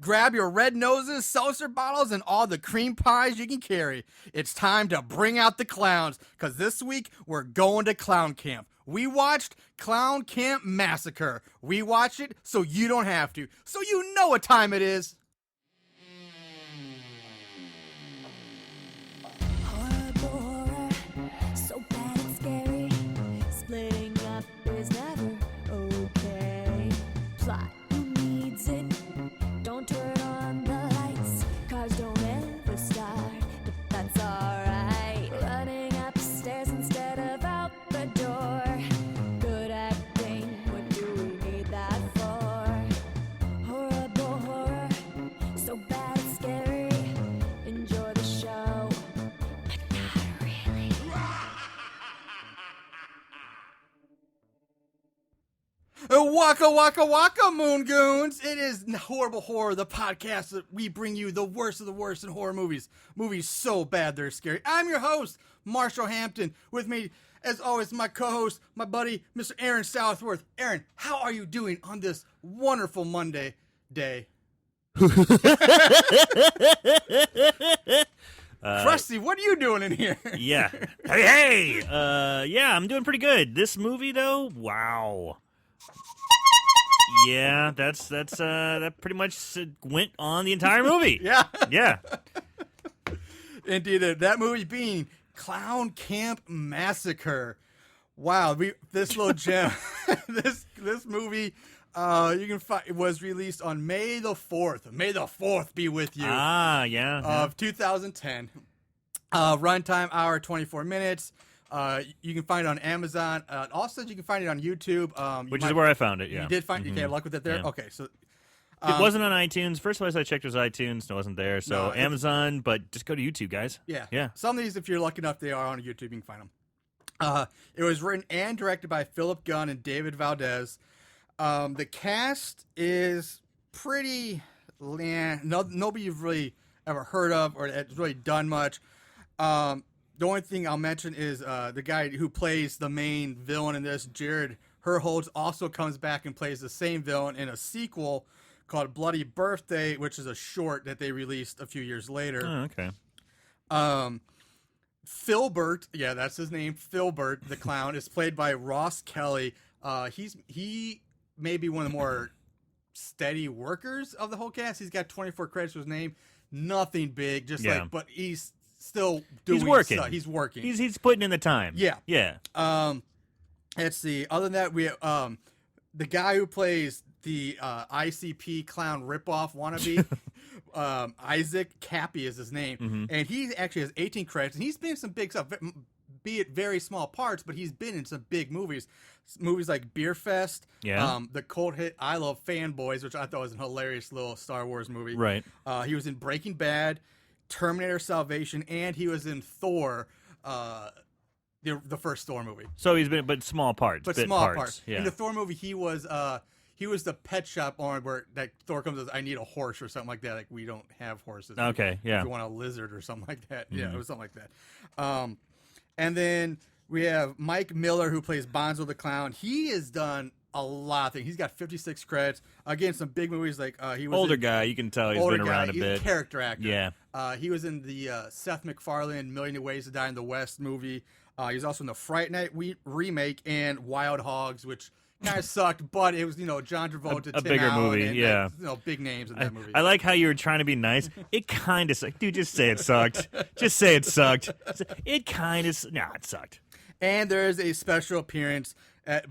grab your red noses, seltzer bottles, and all the cream pies you can carry. It's time to bring out the clowns, because this week we're going to Klown Kamp. We watched Klown Kamp MAssacre. We watch it so you don't have to, so you know what time it is. Horror, so bad and scary. Splitting up is never okay. Plot, who needs it? Don't turn on the lights. Cars don't ever start, but that's alright. Running upstairs instead of out the door. Good acting, what do we need that for? Horrible horror, so bad and scary. Enjoy the show, but not really. Waka waka waka, Moon Goons! It is Horrible Horror, the podcast that we bring you the worst of the worst in horror movies. Movies so bad they're scary. I'm your host, Marshall Hampton. With me, as always, my co-host, my buddy, Mr. Aaron Southworth. Aaron, how are you doing on this wonderful Monday day? Krusty, what are you doing in here? Yeah. Hey! Yeah, I'm doing pretty good. This movie, though, wow. Yeah, that pretty much went on the entire movie. Yeah. Yeah. Indeed, that movie being Klown Kamp MAssacre. Wow, this little gem, this movie, you can find it was released on May the 4th. May the 4th be with you. Ah, yeah. Of 2010. Runtime hour 24 minutes. You can find it on Amazon. Also, you can find it on YouTube. Which is where I found it, yeah. You did find it? You had luck with it there? Yeah. Okay, so... It wasn't on iTunes. First place I checked was iTunes. It wasn't there. So No, Amazon, but just go to YouTube, guys. Yeah. Yeah. Some of these, if you're lucky enough, they are on YouTube. You can find them. It was written and directed by Philip Gunn and David Valdez. The cast is pretty... nobody you've really ever heard of or has really done much. The only thing I'll mention is the guy who plays the main villain in this, Jared Herholtz, also comes back and plays the same villain in a sequel called Bloody Birthday, which is a short that they released a few years later. Oh, okay. Filbert, yeah, that's his name. Filbert, the clown, is played by Ross Kelly. He may be one of the more steady workers of the whole cast. He's got 24 credits to his name. Nothing big, just but he's still doing He's working. stuff. He's working. He's putting in the time. Yeah. Yeah. Let's see. Other than that, we have the guy who plays the ICP clown ripoff wannabe, Isaac Cappy is his name, and he actually has 18 credits, and he's been in some big stuff, be it very small parts, but he's been in some big movies like Beer Fest, the cult hit I Love Fanboys, which I thought was a hilarious little Star Wars movie. Right. He was in Breaking Bad, Terminator Salvation, and he was in Thor, the first Thor movie. So he's been, but small parts. But bit small parts. Yeah. In the Thor movie, he was the pet shop owner where that Thor comes and says, I need a horse or something like that. Like, we don't have horses. Okay, yeah. If you want a lizard or something like that. Yeah, it was something like that. And then we have Mike Miller, who plays Bonzo the Clown. He has done a lot of things. He's got 56 credits. Again, some big movies like he was older guy. You can tell he's been around a he's bit. A character actor. Yeah. He was in the Seth MacFarlane Million Ways to Die in the West movie. He's also in the Fright Night remake and Wild Hogs, which kind of sucked, but it was, John Travolta, a Tim bigger Allen, and, yeah, big names in that movie. I like how you were trying to be nice. It kind of sucked. Dude, just say it sucked. Just say it sucked. It kind of... Nah, it sucked. And there's a special appearance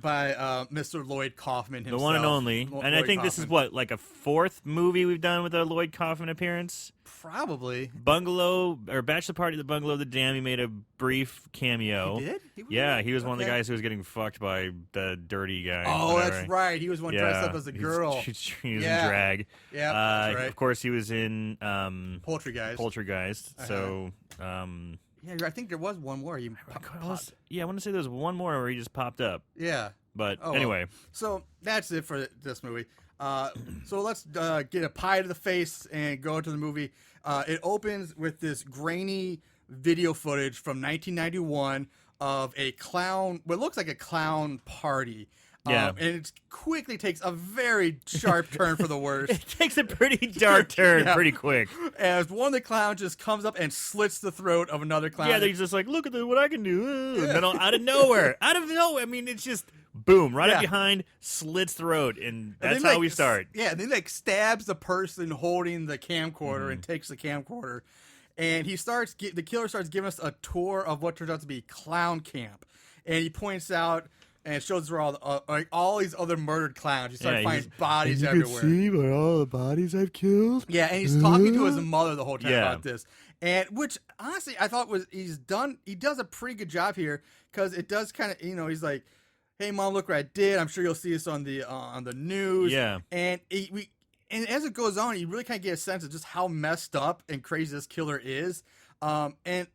by Mr. Lloyd Kaufman himself. The one and only. And I think this is what, like a fourth movie we've done with a Lloyd Kaufman appearance? Probably. Bungalow, or Bachelor Party at the Bungalow of the Dam, he made a brief cameo. He did? He was one of the guys who was getting fucked by the dirty guy. Oh, whatever. that's right. He was one dressed up as a girl. He was in drag. Yeah, that's right. Of course, he was in Poltergeist. So, yeah, I think there was one more. I want to say there was one more where he just popped up. Yeah. But anyway. Well. So that's it for this movie. So let's get a pie to the face and go to the movie. It opens with this grainy video footage from 1991 of a clown, what looks like a clown party. Yeah. And it quickly takes a very sharp turn for the worse. It takes a pretty dark turn pretty quick. As one of the clowns just comes up and slits the throat of another clown. Yeah, they're just like, look at what I can do. And then out of nowhere. I mean, it's just boom, right up behind, slits throat, and that's how we start. Yeah, and then like stabs the person holding the camcorder and takes the camcorder. And the killer starts giving us a tour of what turns out to be Klown Kamp. And he points out and shows where all these other murdered clowns. You start finding bodies everywhere. You can see by all the bodies I've killed. Yeah, and he's talking to his mother the whole time about this. And which honestly I thought he does a pretty good job here, because it does kind of, he's like, hey mom, look what I did. I'm sure you'll see this on the news. Yeah. And and as it goes on, you really kind of get a sense of just how messed up and crazy this killer is. And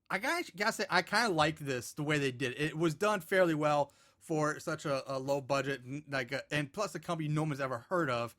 I gotta say, I kind of liked the way they did it. It was done fairly well for such a low budget, and plus a company no one's ever heard of,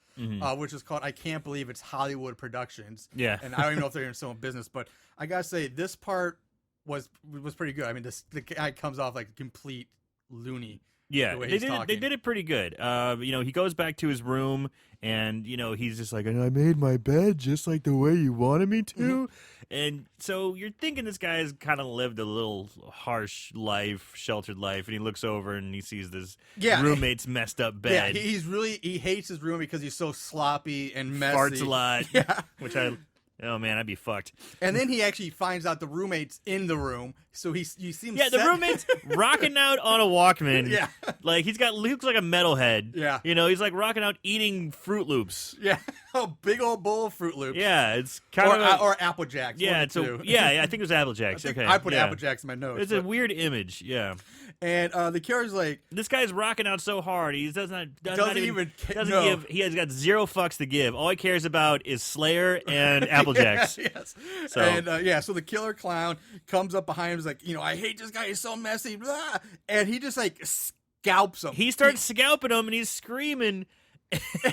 which is called, I can't believe it's Hollywood Productions. Yeah. And I don't even know if they're in some business, but I gotta say this part was pretty good. I mean, the guy comes off like a complete loony. Yeah, they did it pretty good. He goes back to his room, and he's just like, and I made my bed just like the way you wanted me to. And so you're thinking this guy's kind of lived a little harsh life, sheltered life, and he looks over and he sees this roommate's messed up bed. Yeah, he hates his room because he's so sloppy and messy. Farts a lot. Yeah, oh man, I'd be fucked. And then he actually finds out the roommate's in the room, so you see him. Yeah, the roommate's rocking out on a Walkman. Yeah, like he looks like a metalhead. Yeah, he's like rocking out eating Fruit Loops. Yeah, a big old bowl of Fruit Loops. Yeah, it's kind or Apple Jacks. Yeah, I think it was Apple Jacks. Okay, I put Apple Jacks in my notes. It's a weird image. Yeah. And the killer's like, this guy's rocking out so hard. He doesn't give. He has got zero fucks to give. All he cares about is Slayer and Apple Jacks. Yes. So. And so the killer clown comes up behind him. Is like, I hate this guy. He's so messy. Blah. And he just like scalps him. He starts scalping him, and he's screaming.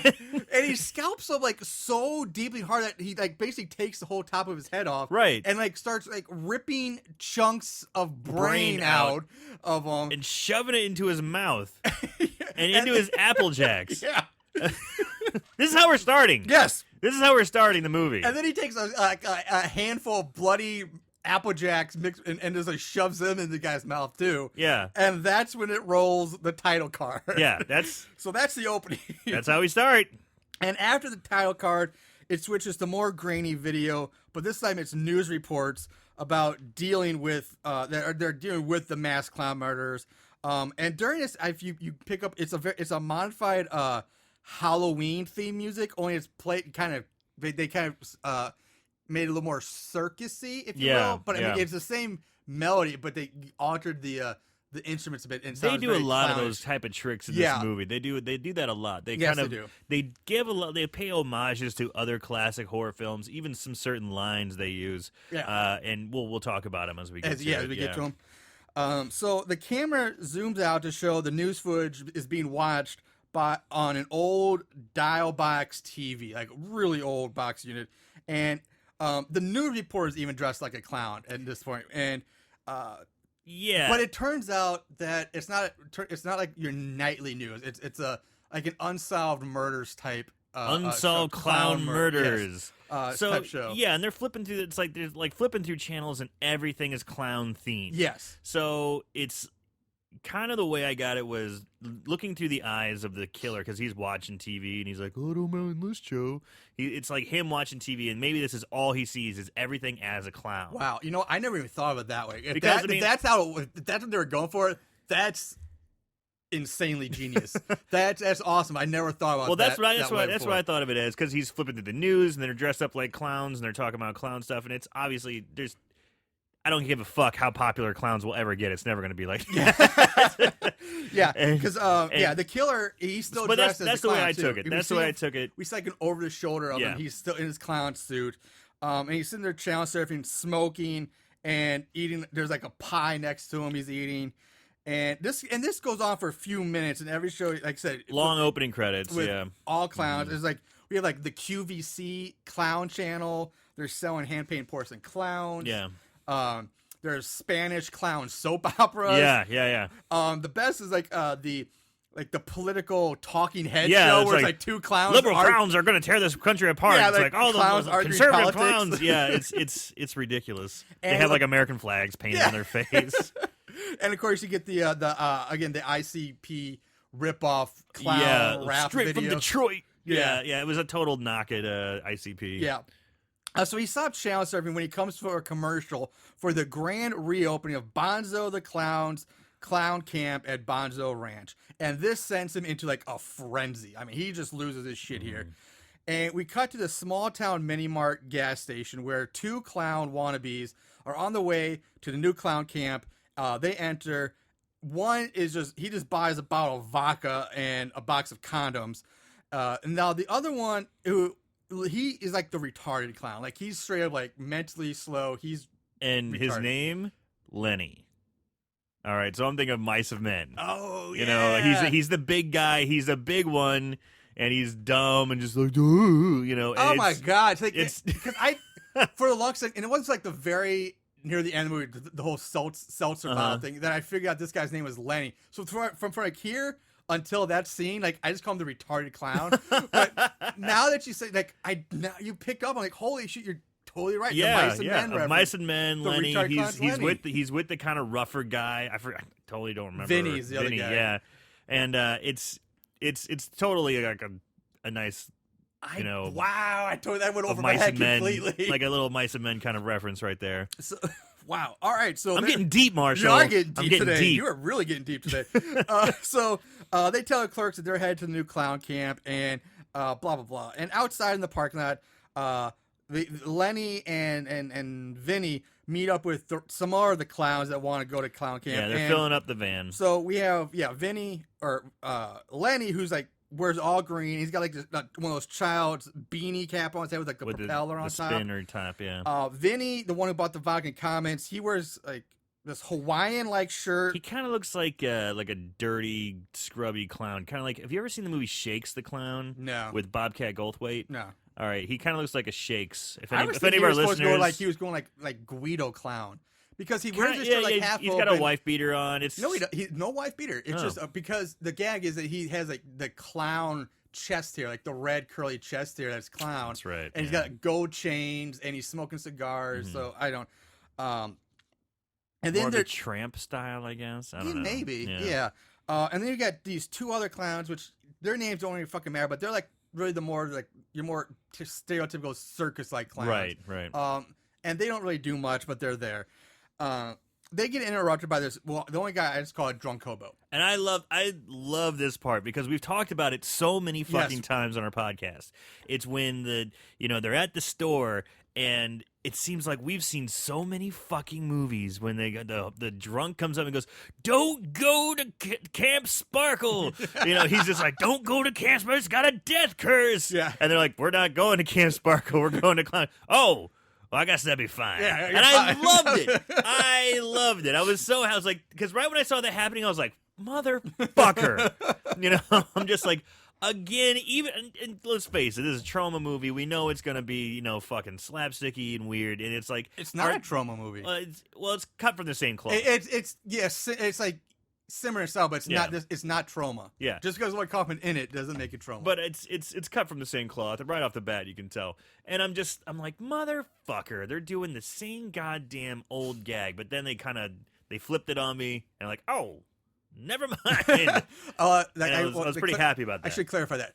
And he scalps him like so deeply hard that he like basically takes the whole top of his head off, right? And like starts like ripping chunks of brain out of him and shoving it into his mouth and into his Apple Jacks. Yeah, this is how we're starting. Yes, this is how we're starting the movie. And then he takes a handful of bloody Apple Jacks and just like shoves them in the guy's mouth too. Yeah. And that's when it rolls the title card. Yeah, that's the opening. That's how we start. And after the title card, it switches to more grainy video, but this time it's news reports about dealing with they're dealing with the mass clown murders. And during this, if you pick up, it's a modified Halloween theme music. Only it's played they kind of made it a little more circusy, if you will. But I mean, it's the same melody, but they altered the instruments a bit. And they do a lot clownish. Of those type of tricks in this movie. They do that a lot. They do. They give a lot. They pay homages to other classic horror films, even some certain lines they use. Yeah. And we'll talk about them as we get to it. As we get to them. So the camera zooms out to show the news footage is being watched on an old dial box TV, like really old box unit, and the news reporter is even dressed like a clown at this point, and but it turns out that it's not like your nightly news. It's like an unsolved murders type. Unsolved clown murders. Yes, type show. Yeah, and they're flipping through. It's like they're like flipping through channels, and everything is clown themed. Yes. So it's kind of the way I got it was looking through the eyes of the killer, because he's watching TV and he's like, "Oh, I don't mind this show." It's like him watching TV, and maybe this is all he sees is everything as a clown. Wow, I never even thought of it that way. If that's what they were going for, that's insanely genius. that's awesome. I never thought about that. Well, that's what I thought of it as, because he's flipping through the news and they're dressed up like clowns and they're talking about clown stuff, and it's obviously I don't give a fuck how popular clowns will ever get. It's never going to be like that. Yeah, because the killer, he's still dressed as a clown. That's the way I took it. That's the way I took it. We see like an over the shoulder of him. He's still in his clown suit, and he's sitting there channel surfing, smoking, and eating. There's like a pie next to him. He's eating, and this goes on for a few minutes. And every show, like I said, long opening credits. With all clowns. It's like we have like the QVC clown channel. They're selling hand painted porcelain clowns. Yeah. There's Spanish clown soap operas. Yeah. The best is like the like the political talking head Yeah, show it's where it's like, like two clowns. liberal clowns are going to tear this country apart. Yeah, It's like like, oh, clowns the arguing conservative politics. clowns. Yeah, it's ridiculous. And they have look- like American flags painted on their face. And of course, you get the ICP ripoff clown rap straight video from Detroit. Yeah. Yeah, it was a total knock at ICP. Yeah. So he stopped channel surfing when he comes for a commercial for the grand reopening of Bonzo the Clown's Klown Kamp at Bonzo Ranch. And this sends him into like a frenzy. I mean, he just loses his shit here. And we cut to the small town mini mart gas station where two clown wannabes are on the way to the new clown camp. They enter. One is he just buys a bottle of vodka and a box of condoms. And now the other one, he is like the retarded clown. Like he's straight up like mentally slow. And his retarded. name, Lenny. All right, so I'm thinking of Mice of Men. Oh, You know, he's the big guy. He's a big one, and he's dumb and just like, "Ooh," you know. And Oh my god! It's like it's- because for the longest time, and it was like the very near the end of the movie, the whole seltzer bottle thing. That I figured out this guy's name was Lenny. So from like here until that scene, like I just call him the retarded clown. But now that you say now you picked up, I'm like, holy shit, you're totally right. Yeah, the Mice and Men reference. Mice and Men, The Lenny. retarded clown's Lenny. He's with the kind of rougher guy. I totally don't remember. Vinny's the other Vinny, guy. yeah. And it's totally like a nice Wow, I totally that went of over my Mice head and Men, completely. like a little Mice and Men kind of reference right there. So, wow. All right. So I'm getting deep, Marshall. You are getting deep I'm getting today. deep. You are really getting deep today. So they tell the clerks that they're headed to the new clown camp and blah blah blah. And outside in the parking lot, Lenny and Vinny meet up with some more of the clowns that want to go to clown camp. Yeah, they're and filling up the van. So we have Vinny or Lenny, who's like wears all green. He's got like this, one of those child's beanie cap on his head with like the propeller on the top. spinner top, yeah. Vinny, the one who bought the vodka and comments, he wears like this Hawaiian like shirt. He kind of looks like a dirty, scrubby clown. Kind of like, have you ever seen the movie Shakes the Clown? No. With Bobcat Goldthwait? No. All right, he kind of looks like a Shakes. If I any, was if any thinking of our he was supposed to go listeners, he was going like Guido Clown because he wears kinda, his shirt like half he's open. got a wife beater on. It's No, he no wife beater. It's Oh. just because the gag is that he has like the clown chest hair, like the red curly chest hair that's clown. That's right. And he's got gold chains and he's smoking cigars. So I don't. And then more of a there tramp style, I guess. I don't know. maybe Yeah. and then you got these two other clowns, which their names don't even fucking matter, but they're like really the more like your more stereotypical circus like clowns. Right. And they don't really do much, but they're there. They get interrupted by this. Well, the only guy I just call it Drunk Hobo. And I love this part because we've talked about it so many fucking Yes. times on our podcast. It's when they're at the store and it seems like we've seen so many fucking movies when they got the drunk comes up and goes, "Don't go to Camp Sparkle." He's just like, "Don't go to Camp Sparkle. It's got a death curse." Yeah. And they're like, "We're not going to Camp Sparkle. We're going to Clown." Oh. Well, I guess that'd be fine. Yeah, and I loved it. I loved it. I was like, because right when I saw that happening, I was like, motherfucker. I'm just like, again, and let's face it, this is a trauma movie. We know it's going to be, fucking slapsticky and weird. And it's like. It's not a trauma movie. It's cut from the same cloth. It's like similar style, but it's not trauma. Yeah. Just because Lloyd Kaufman in it doesn't make it trauma. But it's cut from the same cloth, and right off the bat you can tell. And I'm like, motherfucker, they're doing the same goddamn old gag, but then they flipped it on me, and like, oh, never mind. I was pretty happy about that. I should clarify that.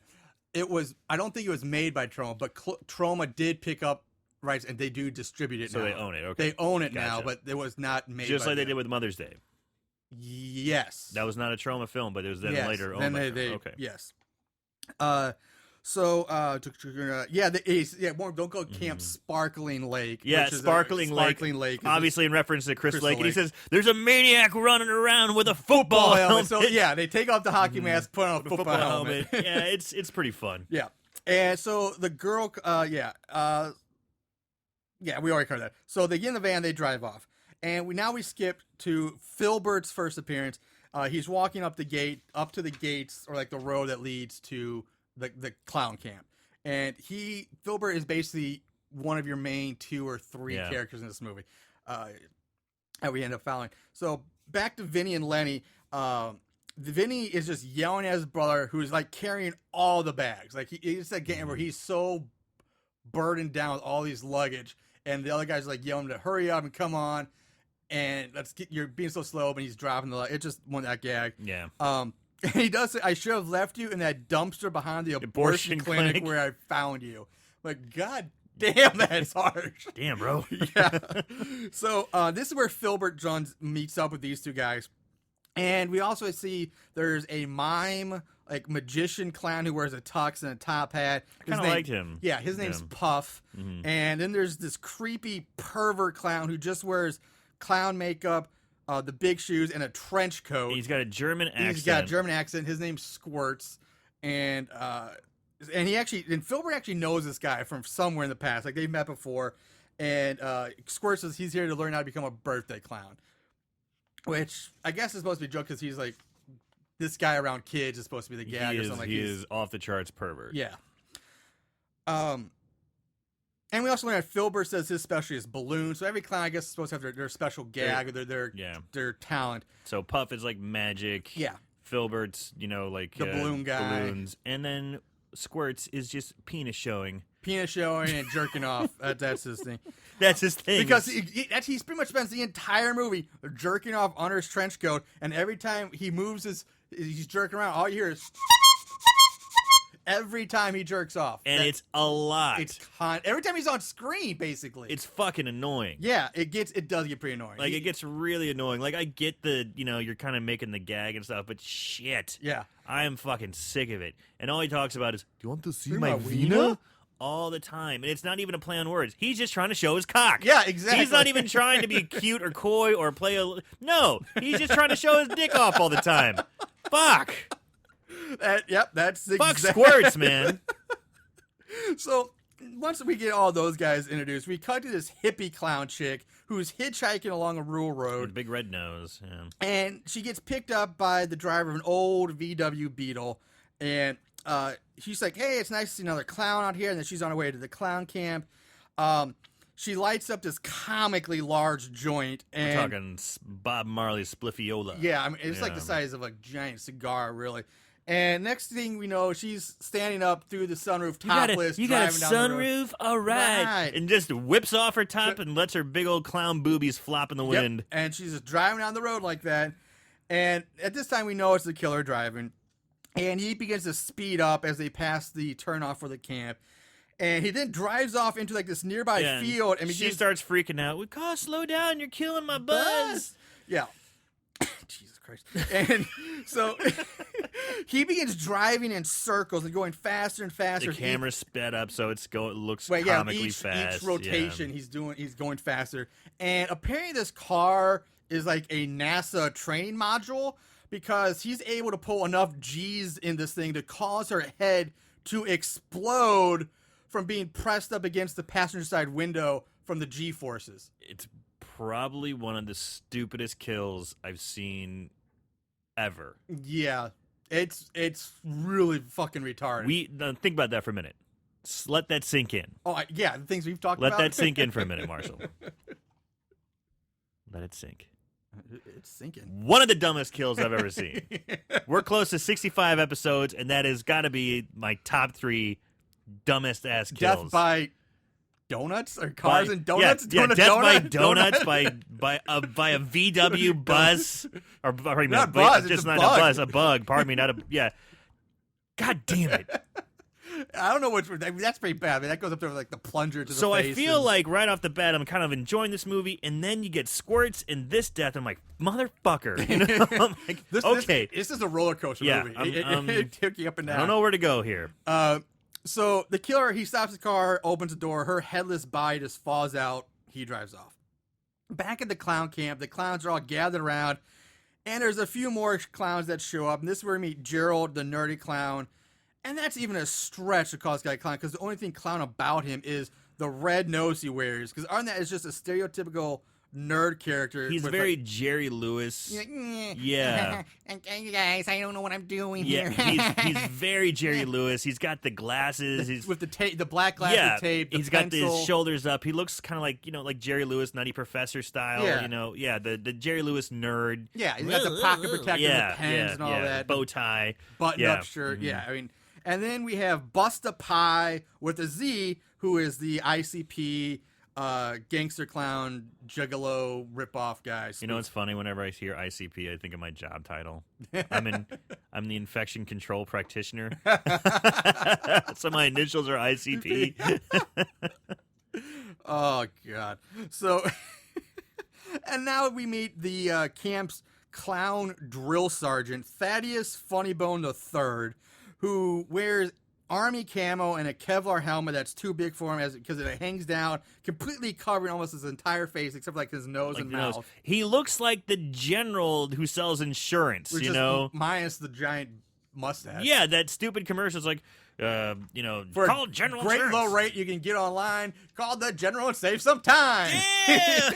I don't think it was made by Trauma, but Trauma did pick up rights, and they do distribute it now. So they own it, okay. They own it Gotcha. now, but it was not made Just by like they them. did with Mother's Day. Yes. That was not a Trauma film, but it was then Yes. later Then owned by they, them. Okay. Yes. Don't go Camp Sparkling Lake. Yeah, which is Sparkling Lake. Obviously in reference to Crystal Lake. And he Lake. says, there's a maniac running around with a football helmet. So yeah, they take off the hockey mask, put on a football helmet. Yeah, it's pretty fun. Yeah. And so the girl, we already covered that. So they get in the van, they drive off. And we skip to Filbert's first appearance. He's walking up to the gates, or like the road that leads to the clown camp. And Filbert is basically one of your main 2 or 3 characters in this movie that we end up following. So back to Vinny and Lenny. Vinny is just yelling at his brother, who's like carrying all the bags. Like he's that game where he's so burdened down with all these luggage, and the other guy's like yelling to hurry up and come on, and you're being so slow, but he's dropping the. It just won that gag. Yeah. And he does say, I should have left you in that dumpster behind the abortion clinic where I found you. Like, God damn, that's harsh. Damn, bro. Yeah. So this is where Filbert John meets up with these two guys. And we also see there's a mime, like magician clown who wears a tux and a top hat. I kind of liked him. Yeah, his name's Puff. Mm-hmm. And then there's this creepy pervert clown who just wears clown makeup, the big shoes, and a trench coat. He's got a German accent. He's got a German accent. His name's Squirts. And Filbert actually knows this guy from somewhere in the past. Like, they've met before. And Squirts says he's here to learn how to become a birthday clown. Which I guess is supposed to be a joke because he's like, this guy around kids is supposed to be the gag or something. He is off the charts pervert. Yeah. And we also learned that Filbert says his specialty is balloons. So every clown, I guess, is supposed to have their special gag or their talent. So Puff is like magic. Yeah. Filbert's, like the balloon guy. Balloons. And then Squirts is just penis showing. Penis showing and jerking off. That's his thing. That's his thing. Because he pretty much spends the entire movie jerking off under his trench coat, and every time he moves he's jerking around, all you hear is every time he jerks off. And it's a lot. Every time he's on screen, basically. It's fucking annoying. Yeah, it does get pretty annoying. Like, it gets really annoying. Like, I get you're kind of making the gag and stuff, but shit. Yeah. I am fucking sick of it. And all he talks about is, do you want to see my wiener? All the time. And it's not even a play on words. He's just trying to show his cock. Yeah, exactly. He's not even trying to be cute or coy or play No, he's just trying to show his dick off all the time. Fuck. That's Fuck Squirts, man. So, once we get all those guys introduced, we cut to this hippie clown chick who's hitchhiking along a rural road. With a big red nose. Yeah. And she gets picked up by the driver of an old VW Beetle. And she's like, hey, it's nice to see another clown out here. And then she's on her way to the clown camp. She lights up this comically large joint. And we're talking Bob Marley's Spliffiola. Yeah, I mean, it's like the size of a giant cigar, really. And next thing we know, she's standing up through the sunroof topless. You got a driving down the sunroof? road. All right. And just whips off her top and lets her big old clown boobies flop in the wind. And she's just driving down the road like that. And at this time, we know it's the killer driving. And he begins to speed up as they pass the turnoff for the camp. And he then drives off into like this nearby field. And she starts freaking out. Slow down. You're killing my buzz. Yeah. Jesus Christ. And so he begins driving in circles and going faster and faster. The camera's sped up so it looks comically fast. Each rotation he's going faster. And apparently this car is like a NASA training module because he's able to pull enough G's in this thing to cause her head to explode from being pressed up against the passenger side window from the G forces. It's probably one of the stupidest kills I've seen ever. Yeah, it's really fucking retarded. Think about that for a minute. Let that sink in. Oh, yeah, the things we've talked about. Let that sink in for a minute, Marshall. Let it sink. It's sinking. One of the dumbest kills I've ever seen. We're close to 65 episodes, and that has got to be my top 3 dumbest ass kills. Death by donuts or cars and donuts? Death by donuts by a VW bus or not bus, just it's not a bug. a bus, a bug. Pardon me, not a God damn it. I don't know which one. That's pretty bad. I mean, that goes up there with like the plunger to the face. So I feel like right off the bat, I'm kind of enjoying this movie, and then you get Squirts in this death. I'm like, motherfucker. I'm like, okay. This is a roller coaster movie. It took you up and down. I don't know where to go here. So the killer, he stops the car, opens the door. Her headless body just falls out. He drives off. Back at the clown camp, the clowns are all gathered around, and there's a few more clowns that show up. And this is where we meet Gerald, the nerdy clown. And that's even a stretch to call this guy a clown, because the only thing clown about him is the red nose he wears. Because other than that, it's just a stereotypical nerd character. He's with, very Jerry Lewis. Yeah. You guys, I don't know what I'm doing Yeah, here. he's very Jerry Lewis. He's got the glasses. He's with the black glasses tape. He's got his shoulders up. He looks kind of like like Jerry Lewis, Nutty Professor style. Yeah. The Jerry Lewis nerd. Yeah, he's got the pocket protector, the pens and all that, bow tie, button-up shirt. Yeah, I mean, and then we have Busta Pie with a Z, who is the ICP gangster clown gigolo ripoff guy. You know, it's funny. Whenever I hear ICP, I think of my job title. I'm the infection control practitioner. So my initials are ICP. Oh God! So, and now we meet the camp's clown drill sergeant Thaddeus Funnybone III, who wears army camo and a Kevlar helmet that's too big for him because it hangs down, completely covering almost his entire face except for like his nose and mouth. He looks like the general who sells insurance, minus the giant mustache. Yeah, that stupid commercial's like, for call General great Insurance. Low rate you can get online, call the general and save some time. Yeah.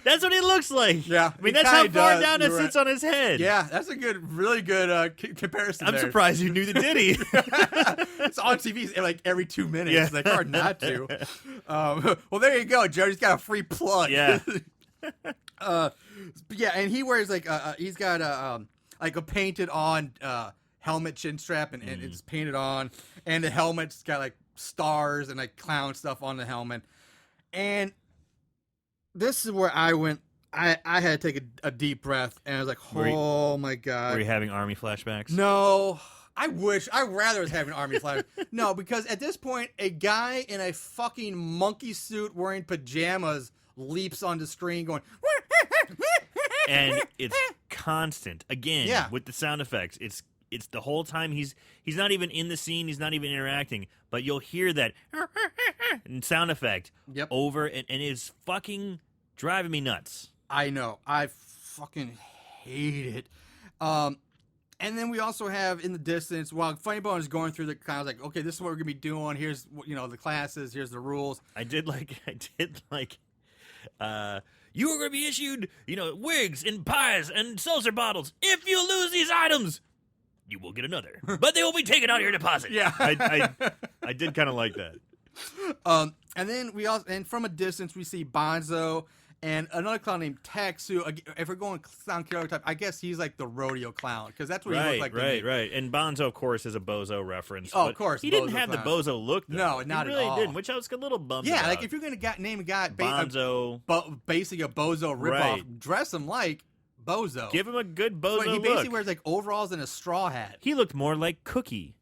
That's what he looks like. Yeah, I mean, that's how far down it sits on his head. Yeah, that's a really good comparison. I'm surprised you knew the ditty. It's on TV like every 2 minutes. Yeah. It's like hard not to. Well, there you go, Joe. He's got a free plug. Yeah. Yeah, and he wears like he's got a painted on helmet chin strap, and it's painted on, and the helmet's got like stars and like clown stuff on the helmet, and this is where I went. I had to take a deep breath, and I was like, "Oh my God!" Were you having army flashbacks? No, I wish. I'd rather was having army flashbacks. No, because at this point, a guy in a fucking monkey suit wearing pajamas leaps on the screen, going, and it's constant again with the sound effects. It's the whole time he's not even in the scene. He's not even interacting, but you'll hear that sound effect over, and it's fucking driving me nuts. I know. I fucking hate it. And then we also have in the distance, while Funnybone is going through the clowns, like, okay, this is what we're gonna be doing. Here's the classes. Here's the rules. I did like. You are going to be issued, wigs and pies and seltzer bottles. If you lose these items, you will get another, but they will be taken out of your deposit. Yeah, I did kind of like that. And then and from a distance we see Bonzo and another clown named Tex, who, if we're going clown character type, I guess he's like the rodeo clown, because that's what he looked like. Right. And Bonzo, of course, is a bozo reference. Oh, of course. He didn't have the bozo look, though. No, not at all. He really didn't, which I was a little bummed about. Like if you're going to name a guy Bonzo, basically a bozo ripoff, dress him like Bozo. Give him a good bozo He look. basically wears like overalls and a straw hat. He looked more like Cookie,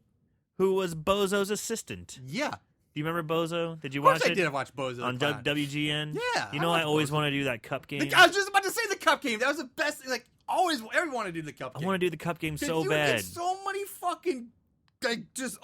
who was Bozo's assistant. Yeah. Do you remember Bozo? Did you watch it? Of course I did watch Bozo. On WGN? Yeah. I always want to do that cup game. I was just about to say the cup game. That was the best. Like, always, everyone wanted to do the cup game. I want to do the cup game so you bad. Get so many fucking, like, just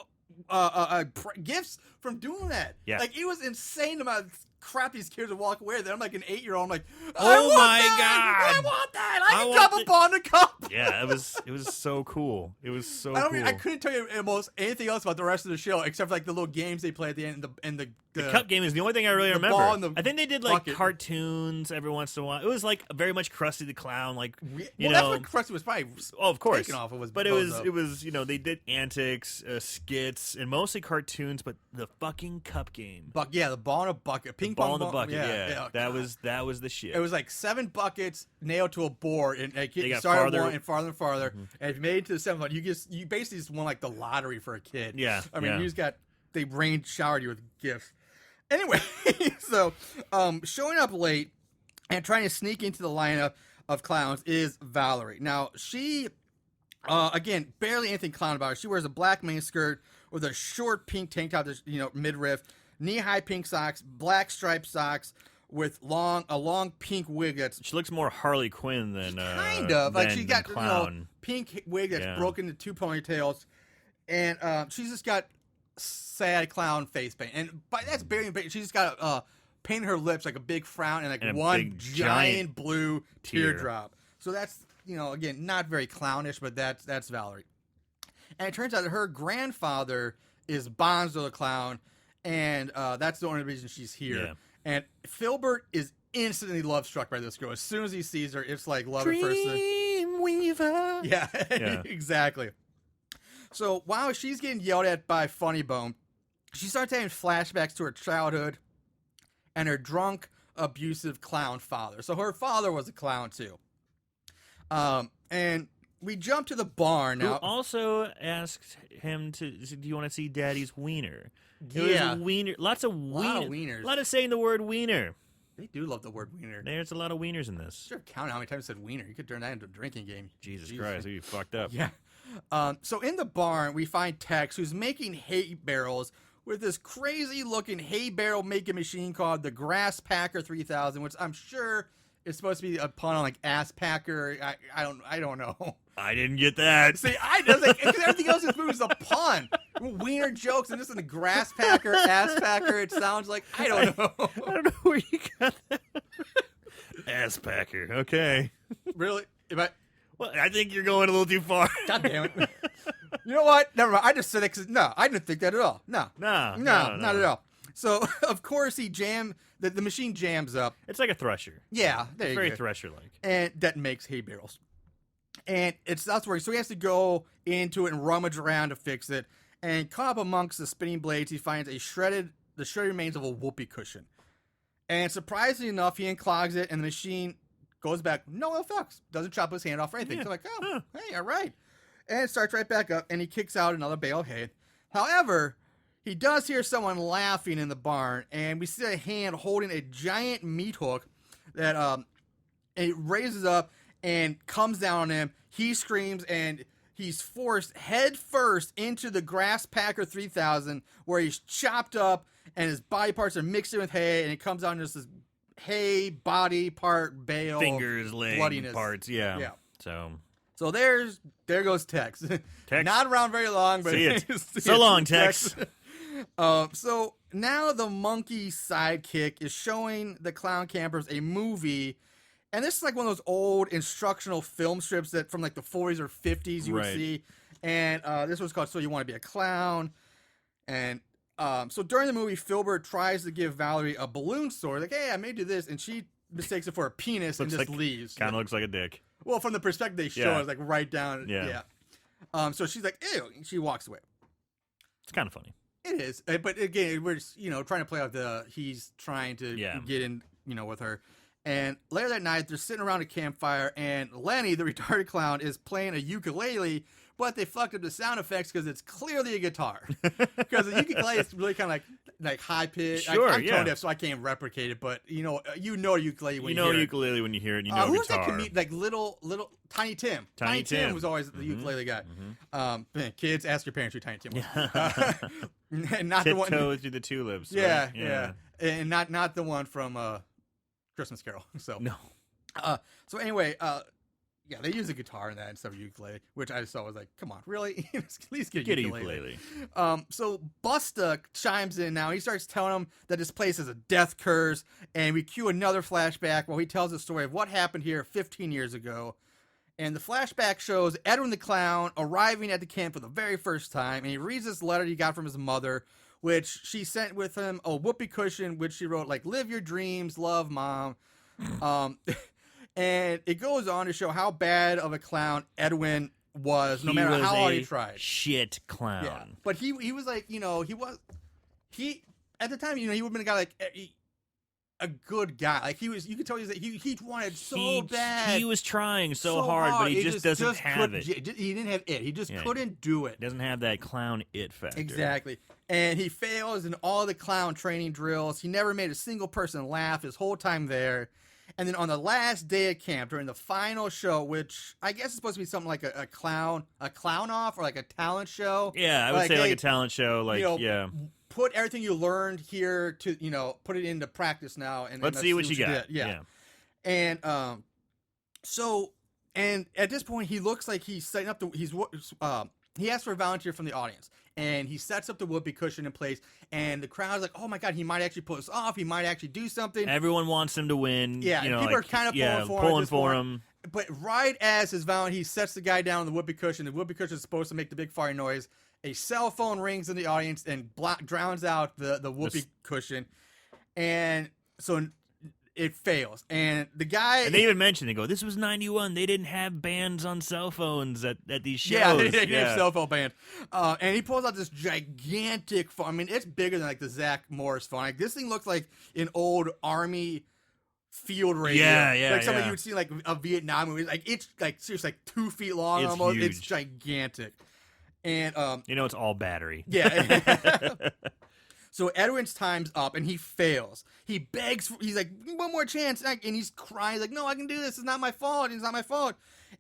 gifts from doing that. Yeah. Like, it was insane amount of crap these kids would walk away with. I'm like an 8-year-old. I'm like, oh my God. I want that. I can cup up on the cup. Yeah, it was so cool. It was so cool. I couldn't tell you almost anything else about the rest of the show except for like the little games they play at the end and the cup game is the only thing I really remember. I think they did like bucket. Cartoons every once in a while. It was like very much Krusty the Clown, like that's what Krusty was probably. Oh, of course. Taken off. It was they did antics, skits, and mostly cartoons. But the fucking cup game. The ball in a bucket, ping ball pong in the bucket. Yeah. That was the shit. It was like 7 buckets nailed to a board, and you started farther. one and farther and farther. Mm-hmm. And if you made it to the 7th one, you basically just won like the lottery for a kid. Yeah, I mean, you just they showered you with gifts. Anyway, so showing up late and trying to sneak into the lineup of clowns is Valerie. Now, she, again, barely anything clown about her. She wears a black miniskirt with a short pink tank top, midriff, knee-high pink socks, black striped socks with a long pink wig she looks more Harley Quinn than kind of like she got clown. Pink wig that's broken into 2 ponytails, and she's just got sad clown face paint, and that's barely paint. She's just got painted her lips like a big frown and like and one giant blue teardrop. So that's again not very clownish, but that's Valerie. And it turns out that her grandfather is Bonzo the Clown, and that's the only reason she's here. Yeah. And Filbert is instantly love struck by this girl. As soon as he sees her, it's like love at first sight. Dreamweaver. Yeah, Yeah. exactly. So while she's getting yelled at by Funny Bone, she starts having flashbacks to her childhood and her drunk, abusive clown father. So her father was a clown too. And we jump to the barn Who now. also asked him do you want to see Daddy's wiener? It Yeah. was wiener. Lots of Lot of wieners. A lot of saying the word wiener. They do love the word wiener. There's a lot of wieners in this. Sure, count how many times I said wiener. You could turn that into a drinking game. Jesus Jeez. Christ, you fucked up. Yeah. So in the barn, we find Tex, who's making hay barrels with this crazy-looking hay barrel making machine called the Grass Packer 3000, which I'm sure is supposed to be a pun on like ass packer. I don't know. I didn't get that. See, I just like because everything else in this movie is a pun. Wiener jokes, and this is the Grass Packer, ass packer. It sounds like I don't know. I don't know where you got that. Ass packer. Okay. Really? Well, I think you're going a little too far. God damn it. You know what? Never mind. I just said it because, no, I didn't think that at all. No, No, not at all. So, of course, the machine jams up. It's like a thresher. Yeah, there you Very go. thresher-like. And that makes hay barrels. And that's where, so he has to go into it and rummage around to fix it. And caught up amongst the spinning blades, he finds the shredded remains of a whoopee cushion. And surprisingly enough, he unclogs it, and the machine goes back, no effects. Doesn't chop his hand off or anything. Yeah. So like, oh, hey, all right. And it starts right back up, and he kicks out another bale of hay. However, he does hear someone laughing in the barn, and we see a hand holding a giant meat hook that it raises up and comes down on him. He screams, and he's forced head first into the Grass Packer 3000, where he's chopped up, and his body parts are mixed in with hay, and it comes out in just this hay body part bale, Fingers, legs, bloodiness. parts. Yeah. Yeah. So there goes Tex. Tex. Not around very long, but See it. So long, Tex. So now the monkey sidekick is showing the clown campers a movie, and this is like one of those old instructional film strips that from like the 40s or 50s you would Right. see, and this was called "So You Want to Be a Clown," and so during the movie, Filbert tries to give Valerie a balloon sword, like, "Hey, I made you this," and she mistakes it for a penis and just leaves. Kind of looks like a dick. Well, from the perspective they show, Yeah. it's like right down. Yeah. So she's like, "Ew," and she walks away. It's kind of funny. It is, but again, we're just, trying to play out he's trying to get in, with her. And later that night, they're sitting around a campfire, and Lenny, the retarded clown, is playing a ukulele, but they fucked up the sound effects because it's clearly a guitar. Because the ukulele is really kind of like high pitch. Sure, I'm tone yeah. deaf, so I can't replicate it. But you know a ukulele when You you know hear ukulele when you hear it. You know who was that guitar. comedian? Like little Tiny Tim. Tiny Tim Tim. was always the ukulele guy. Man, kids, ask your parents who Tiny Tim was. And not the one. Tiptoe through the tulips. Yeah, right? yeah, and not the one from Christmas Carol. So No. So anyway, yeah, they use a guitar in that instead of ukulele, which I just thought was like, come on, really? At least get a ukulele. So Busta chimes in now. He starts telling him that this place is a death curse, and we cue another flashback while he tells the story of what happened here 15 years ago. And the flashback shows Edwin the Clown arriving at the camp for the very first time, and he reads this letter he got from his mother, which she sent with him a whoopee cushion, which she wrote, like, "Live your dreams, love, Mom." And it goes on to show how bad of a clown Edwin was, no matter how hard he tried. Shit clown. Yeah. But he was like, he at the time, he would have been a guy like a good guy. Like you could tell he wanted so bad. He was trying so hard, but he just doesn't have it. He didn't have it. He just couldn't do it. He doesn't have that clown it factor. Exactly. And he fails in all the clown training drills. He never made a single person laugh his whole time there. And then on the last day of camp, during the final show, which I guess is supposed to be something like a clown off or like a talent show. Yeah, I would say like a talent show. Like, yeah. Put everything you learned here to, put it into practice now. And let's see what you got. Did. Yeah. And and at this point, he looks like he's setting up he asked for a volunteer from the audience, and he sets up the whoopee cushion in place, and the crowd's like, oh my God, he might actually pull this off. He might actually do something. Everyone wants him to win. Yeah, people are kind of pulling for him. But right as he sets the guy down on the whoopee cushion is supposed to make the big fire noise. A cell phone rings in the audience and drowns out the whoopee cushion. And so it fails. And the guy... And they even mentioned, they go, this was 91. They didn't have bands on cell phones at these shows. Yeah, they didn't have cell phone band. And he pulls out this gigantic phone. I mean, it's bigger than like the Zach Morris phone. Like, this thing looks like an old Army field radio. Yeah, like something you would see like a Vietnam movie. Like, it's like seriously like 2 feet long. It's almost. huge. It's gigantic. And it's all battery. Yeah. So Edwin's time's up, and he fails. He begs. He's like, one more chance. And he's crying. He's like, no, I can do this. It's not my fault. It's not my fault.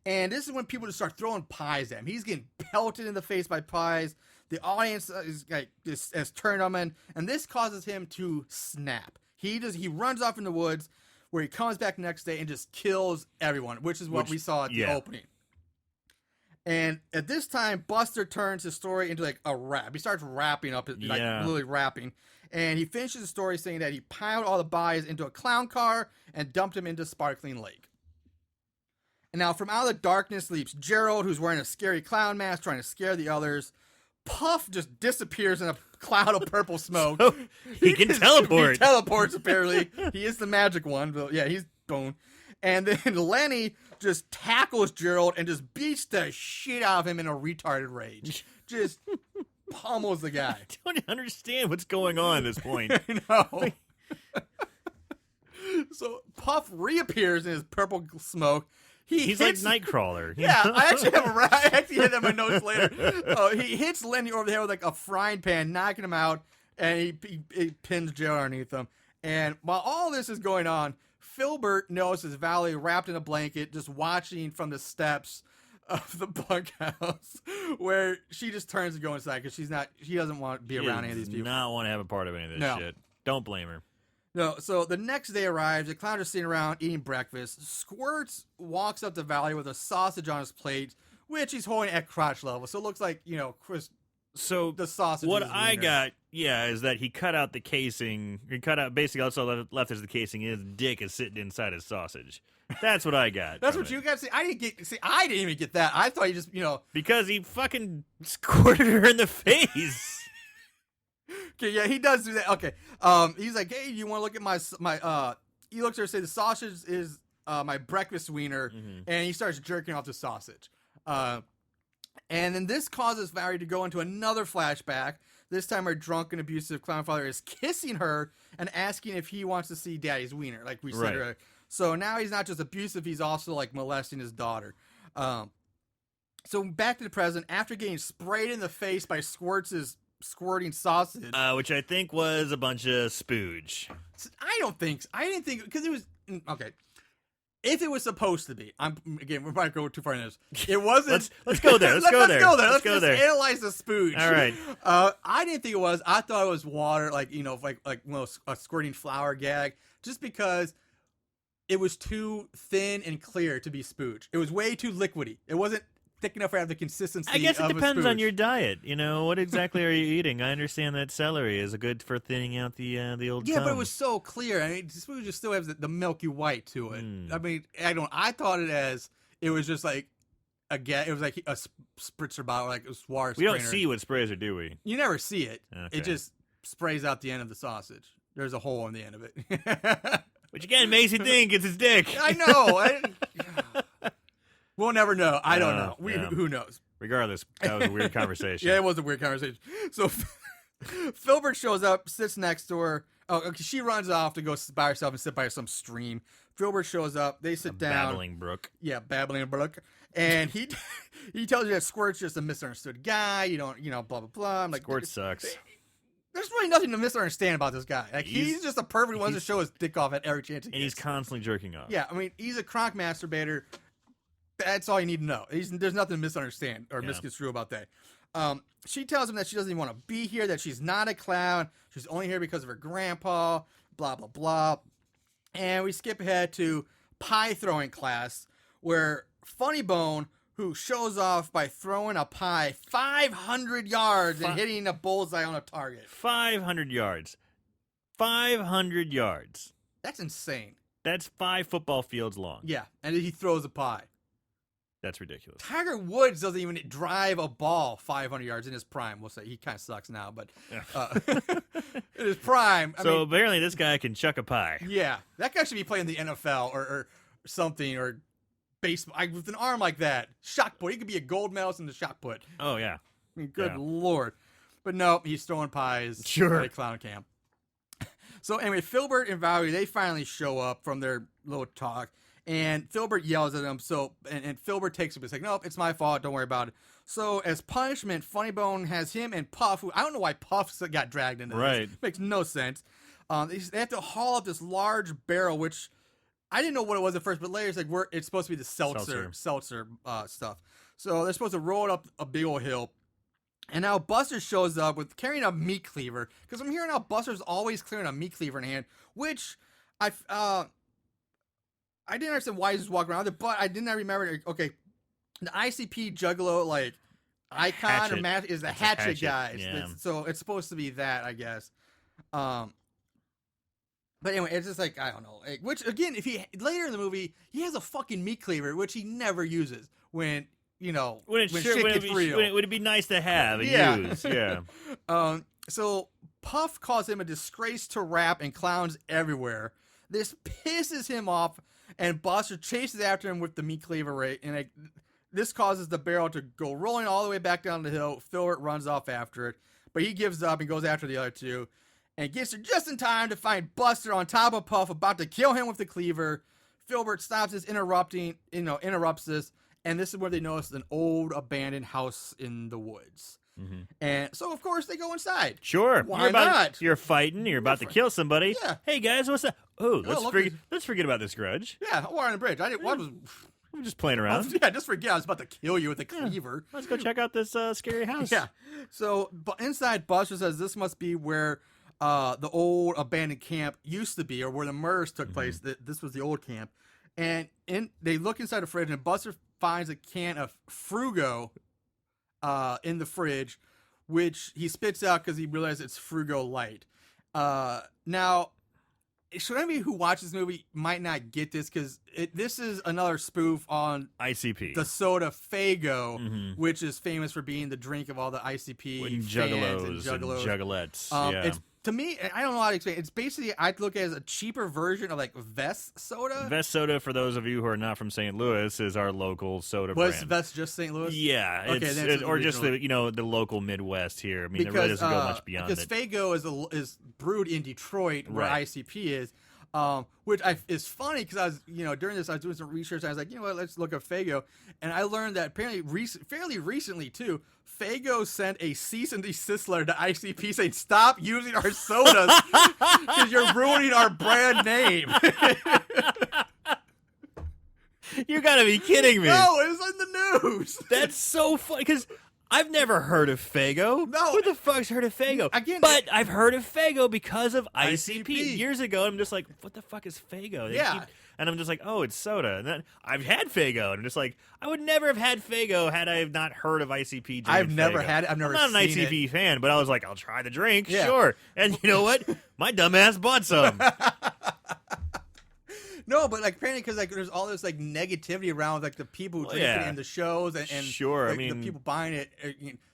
And this is when people just start throwing pies at him. He's getting pelted in the face by pies. The audience is like has turned on him, and this causes him to snap. He runs off in the woods, where he comes back next day and just kills everyone, which is what we saw at the opening. And at this time, Buster turns his story into like a rap. He starts rapping up, like literally rapping. And he finishes the story saying that he piled all the bodies into a clown car and dumped them into Sparkling Lake. And now from out of the darkness leaps Gerald, who's wearing a scary clown mask, trying to scare the others. Puff just disappears in a cloud of purple smoke. So he can teleport. He teleports, apparently. He is the magic one. But yeah, he's bone. And then Lenny just tackles Gerald and just beats the shit out of him in a retarded rage. Just pummels the guy. I don't understand what's going on at this point. I know. So Puff reappears in his purple smoke. He's like Nightcrawler. Yeah, I actually had that in my notes later. He hits Lenny over the head with like a frying pan, knocking him out, and he pins Gerald underneath him. And while all this is going on, Filbert notices Valerie wrapped in a blanket, just watching from the steps of the bunkhouse, where she just turns to go inside because she doesn't want to be around any of these people. Does not want to have a part of any of this shit. Don't blame her. No, so the next day arrives. The clown is sitting around eating breakfast. Squirts walks up to Valley with a sausage on his plate, which he's holding at crotch level. So it looks like, Chris. So the sausage. What I got, is that he cut out the casing. He cut out basically also left as the casing. His dick is sitting inside his sausage. That's what I got. That's what you got. I didn't even get that. I thought you just because he fucking squirted her in the face. Okay, yeah, he does do that. Okay, he's like, hey, you want to look at my? He looks at her and says, the sausage is my breakfast wiener, and he starts jerking off the sausage. And then this causes Valerie to go into another flashback. This time, her drunk and abusive clown father is kissing her and asking if he wants to see Daddy's wiener, like we said earlier. So now he's not just abusive; he's also like molesting his daughter. So back to the present. After getting sprayed in the face by Squirts' squirting sausage, which I think was a bunch of spooge. I don't think so. I didn't think because it was okay. If it was supposed to be, we're probably going too far in this. It wasn't. let's go there. Let's go there. Let's go there. Analyze the spooge. All right. I didn't think it was. I thought it was water, like a squirting flour gag, just because it was too thin and clear to be spooge. It was way too liquidy. It wasn't thick enough to have the consistency. I guess it depends on spooge. your diet. What exactly are you eating? I understand that celery is good for thinning out the old. Yeah, cum. but it was so clear. I mean, spooge just still has the milky white to it. I mean, I thought it was just like it was like a spritzer bottle, like a Swar. We don't see what sprays are, do we? You never see it. Okay. It just sprays out the end of the sausage. There's a hole in the end of it. Which again makes you think it's his dick. I know. We'll never know. I don't know. Who knows? Regardless, that was a weird conversation. Yeah, it was a weird conversation. So Filbert shows up, sits next to her. Oh, okay, she runs off to go by herself and sit by some stream. Filbert shows up. They sit down. Babbling brook. Yeah, babbling brook. And he tells you that Squirt's just a misunderstood guy. You don't, blah, blah, blah. I'm like, Squirt sucks. There's really nothing to misunderstand about this guy. Like, he's just a perfect one to show his dick off at every chance he gets. And he's constantly jerking off. Yeah, I mean, he's a cronk masturbator. That's all you need to know. There's nothing to misunderstand or misconstrue about that. She tells him that she doesn't even want to be here, that she's not a clown. She's only here because of her grandpa, blah, blah, blah. And we skip ahead to pie throwing class, where Funny Bone, who shows off by throwing a pie 500 yards and hitting a bullseye on a target. 500 yards. 500 yards. That's insane. That's 5 football fields long. Yeah, and he throws a pie. That's ridiculous. Tiger Woods doesn't even drive a ball 500 yards in his prime. We'll say he kind of sucks now, but in his prime. So apparently this guy can chuck a pie. Yeah, that guy should be playing the NFL or something, or baseball with an arm like that. Shot put. He could be a gold medalist in the shot put. Oh yeah. I mean, good Lord. But no, he's throwing pies at Klown Kamp. So anyway, Filbert and Valerie, they finally show up from their little talk. And Filbert yells at him, and Filbert takes it, but he's like, nope, it's my fault, don't worry about it. So as punishment, Funny Bone has him and Puff, who I don't know why Puff got dragged into this. Makes no sense. They have to haul up this large barrel, which I didn't know what it was at first, but later it's like it's supposed to be the seltzer stuff. So they're supposed to roll it up a big old hill. And now Buster shows up with carrying a meat cleaver, because I'm hearing now Buster's always carrying a meat cleaver in hand, which I didn't understand why he's just walking around with it, but I did not remember. Okay, the ICP Juggalo icon hatchet. or match is the hatchet guys. Yeah. So it's supposed to be that, I guess. But anyway, it's just like I don't know. Which again, if he later in the movie he has a fucking meat cleaver, which he never uses when shit gets real. Would it be nice to have and use? Yeah. So Puff calls him a disgrace to rap and clowns everywhere. This pisses him off. And Buster chases after him with the meat cleaver, and this causes the barrel to go rolling all the way back down the hill. Filbert runs off after it, but he gives up and goes after the other two, and gets there just in time to find Buster on top of Puff, about to kill him with the cleaver. Filbert stops this, interrupts this, and this is where they notice an old abandoned house in the woods. Mm-hmm. And so, of course, they go inside. Sure. Why not? You're fighting. You're about to kill somebody. Yeah. Hey, guys, what's that? Oh, let's forget about this grudge. Yeah, we're on the bridge. I'm just playing around. Just forget I was about to kill you with a cleaver. Let's go check out this scary house. Yeah. So, inside, Buster says this must be where the old abandoned camp used to be, or where the murders took place. This was the old camp. And they look inside the fridge, and Buster finds a can of Frugo in the fridge, which he spits out because he realizes it's Frugo Light. Now, so anybody who watches this movie might not get this, because this is another spoof on ICP, the soda Faygo, which is famous for being the drink of all the ICP juggalos and juggalettes. It's, to me, I don't know how to explain it. It's basically, I look at it as a cheaper version of like Vest soda. Vest soda, for those of you who are not from St. Louis, is our local soda brand. Was Vest just St. Louis? Yeah. Okay, or just the local Midwest here. I mean, it really doesn't go much beyond it. Because Faygo is brewed in Detroit, where ICP is. Which is funny, because I was, during this, I was doing some research, and I was like, you know what, let's look up Faygo. And I learned that apparently, fairly recently, too, Faygo sent a cease and desist letter to ICP saying, stop using our sodas, because you're ruining our brand name. You gotta be kidding me. No, it was in the news. That's so funny, because I've never heard of Faygo. No. Who the fuck's heard of Faygo? Again, but I've heard of Faygo because of ICP. ICP. Years ago, I'm just like, what the fuck is Faygo? Yeah. And I'm just like, oh, it's soda. And then I've had Faygo, and I'm just like, I would never have had Faygo had I not heard of ICP. I've never had it. I've never I'm not an seen ICP fan, but I was like, I'll try the drink, Yeah. sure. And you know what? My dumbass bought some. No, but like apparently, because like there's all this like negativity around like the people who drink it in the shows, and sure, like, I mean, the people buying it,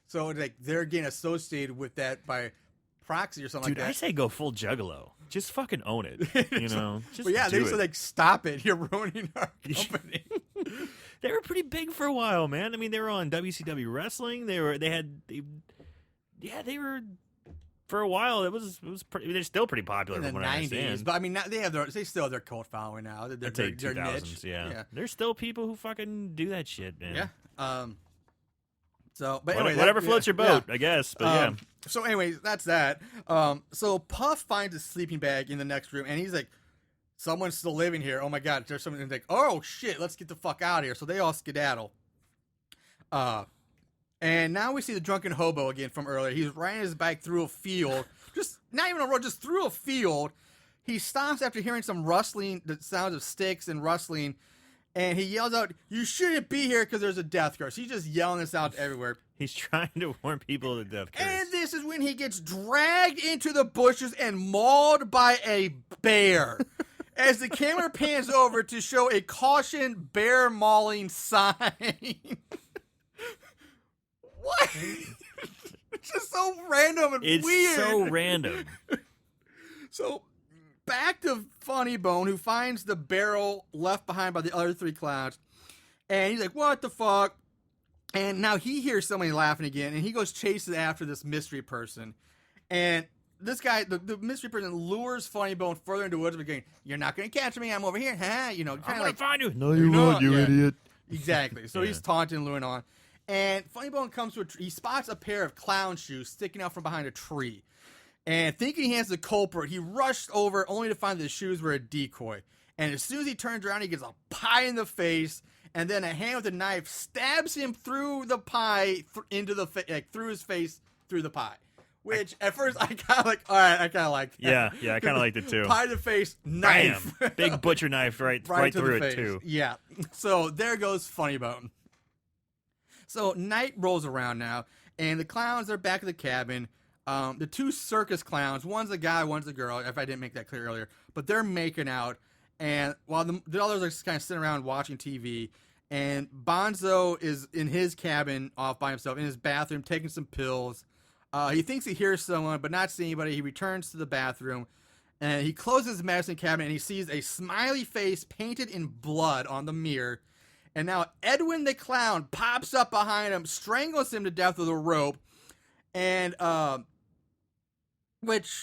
so like they're getting associated with that by proxy or something dude, like that. I say go full Juggalo. Just fucking own it. Just but yeah, do they it. say like, stop it, you're ruining our company. They were pretty big for a while, man. I mean, they were on WCW wrestling. They were for a while. It was pretty. They're still pretty popular In the from what I 90s, understand. but I mean, they still have their cult following now. They're, I'd say they're 2000s. niche. Yeah. There's still people who fucking do that shit, man. Yeah. So, but anyway, whatever floats your boat, I guess. But yeah. So, anyways, that's that. So Puff finds a sleeping bag in the next room, and he's like, "Someone's still living here. Oh my god, there's someone." Like, "Oh shit, let's get the fuck out of here." So they all skedaddle. And now we see the drunken hobo again from earlier. He's riding his bike through a field, just not even a road, just through a field. He stops after hearing some rustling, the sounds of sticks and rustling. And he yells out, "You shouldn't be here because there's a death curse." He's just yelling this out everywhere. He's trying to warn people of the death curse. And this is when he gets dragged into the bushes and mauled by a bear. as the camera pans over to show a caution bear mauling sign. What? It's just so random and It's weird. so random. So, back to Funny Bone, who finds the barrel left behind by the other 3 clowns. And he's like, what the fuck? And now he hears somebody laughing again, and he goes chases after this mystery person. And this guy, the mystery person, lures Funny Bone further into the woods, going, you're not going to catch me, I'm over here. You know, I'm kind of gonna like, find you. No, you won't, you idiot. exactly. So he's taunting and luring on. And Funny Bone comes to he spots a pair of clown shoes sticking out from behind a tree. And thinking he has the culprit, he rushed over only to find the shoes were a decoy. And as soon as he turns around, he gets a pie in the face, and then a hand with a knife stabs him through the pie into the through his face through the pie. Which at first I kind of like, all right, I kind of like that. Yeah, I kind of liked it too. Pie to the face, knife, Bam! Big butcher knife right to through the it face. too. Yeah. So there goes Funny Bone. So night rolls around now, and the clowns are back at the cabin. The 2 circus clowns, one's a guy, one's a girl, if I didn't make that clear earlier, but they're making out, and while the others are just kind of sitting around watching TV, and Bonzo is in his cabin off by himself, in his bathroom, taking some pills. He thinks he hears someone, but not seeing anybody. He returns to the bathroom, and he closes his medicine cabinet, and he sees a smiley face painted in blood on the mirror. And now Edwin the Clown pops up behind him, strangles him to death with a rope, and which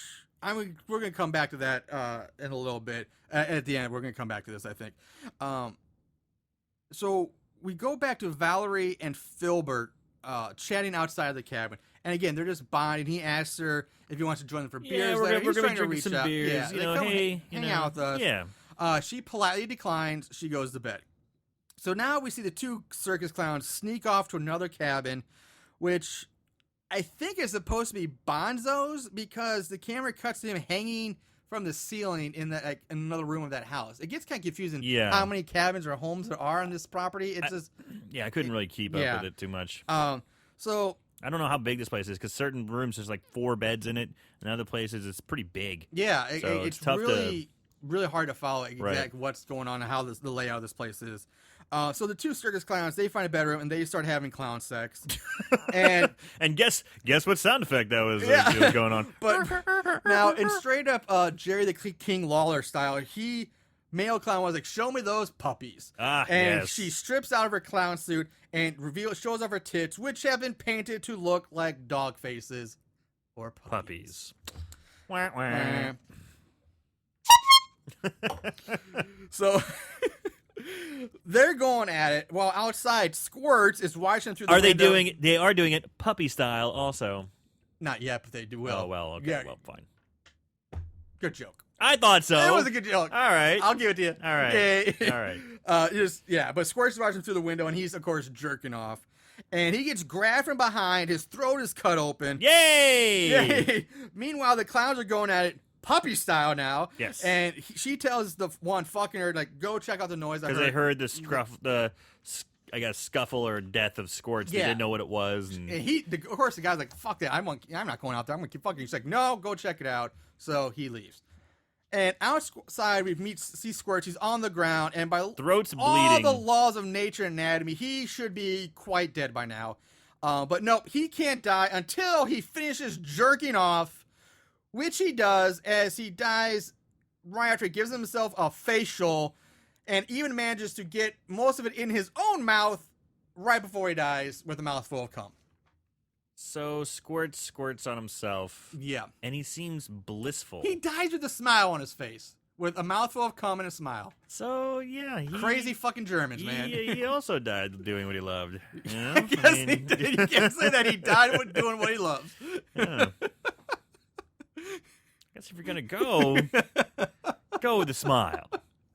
we're gonna come back to that in a little bit. At the end, we're gonna come back to this, I think. So we go back to Valerie and Filbert chatting outside of the cabin, and again they're just bonding. He asks her if he wants to join them for beers. we're He's gonna trying to drink reach some out. beers. Yeah, You they know, come hey, hang out with us. Yeah. She politely declines. She goes to bed. So now we see the 2 circus clowns sneak off to another cabin, which I think is supposed to be Bonzo's, because the camera cuts to him hanging from the ceiling in another room of that house. It gets kind of confusing how many cabins or homes there are on this property. It's I couldn't really keep up with it too much. So I don't know how big this place is, because certain rooms there's like 4 beds in it, and other places it's pretty big. Yeah, so it's tough really hard to follow exactly Right. what's going on and how the layout of this place is. So the 2 circus clowns, they find a bedroom and they start having clown sex. And guess what sound effect that was, was going on. But now, in straight up Jerry the King Lawler style, male clown was like, show me those puppies. And yes. she strips out of her clown suit and shows off her tits, which have been painted to look like dog faces or puppies. Wah, wah. So they're going at it while outside Squirts is watching through the window. They are doing it puppy style also. Not yet, but they do will. Oh, well, okay, Yeah. well, fine. Good joke. I thought so. It was a good joke. All right. I'll give it to you. All right. Okay. All right. But Squirts is watching through the window, and he's, of course, jerking off. And he gets grabbed from behind. His throat is cut open. Yay! Yay! Meanwhile, the clowns are going at it puppy style now. Yes. And she tells the one fucking her, like, go check out the noise I heard. Because they heard I guess, scuffle or death of Squirts. They Yeah. didn't know what it was. And of course, the guy's like, fuck that. I'm not going out there. I'm going to keep fucking. He's like, no, go check it out. So he leaves. And outside, we see Squirts. He's on the ground, and by throat's all bleeding. the laws of nature and anatomy, he should be quite dead by now. But nope, he can't die until he finishes jerking off, which he does as he dies right after he gives himself a facial, and even manages to get most of it in his own mouth right before he dies with a mouthful of cum. So Squirts on himself. Yeah. And he seems blissful. He dies with a smile on his face, with a mouthful of cum and a smile. So, yeah. Crazy fucking Germans, man. He also died doing what he loved. You know? I guess he did. You can't say that he died doing what he loves. Yeah. I guess if you're going to go with a smile.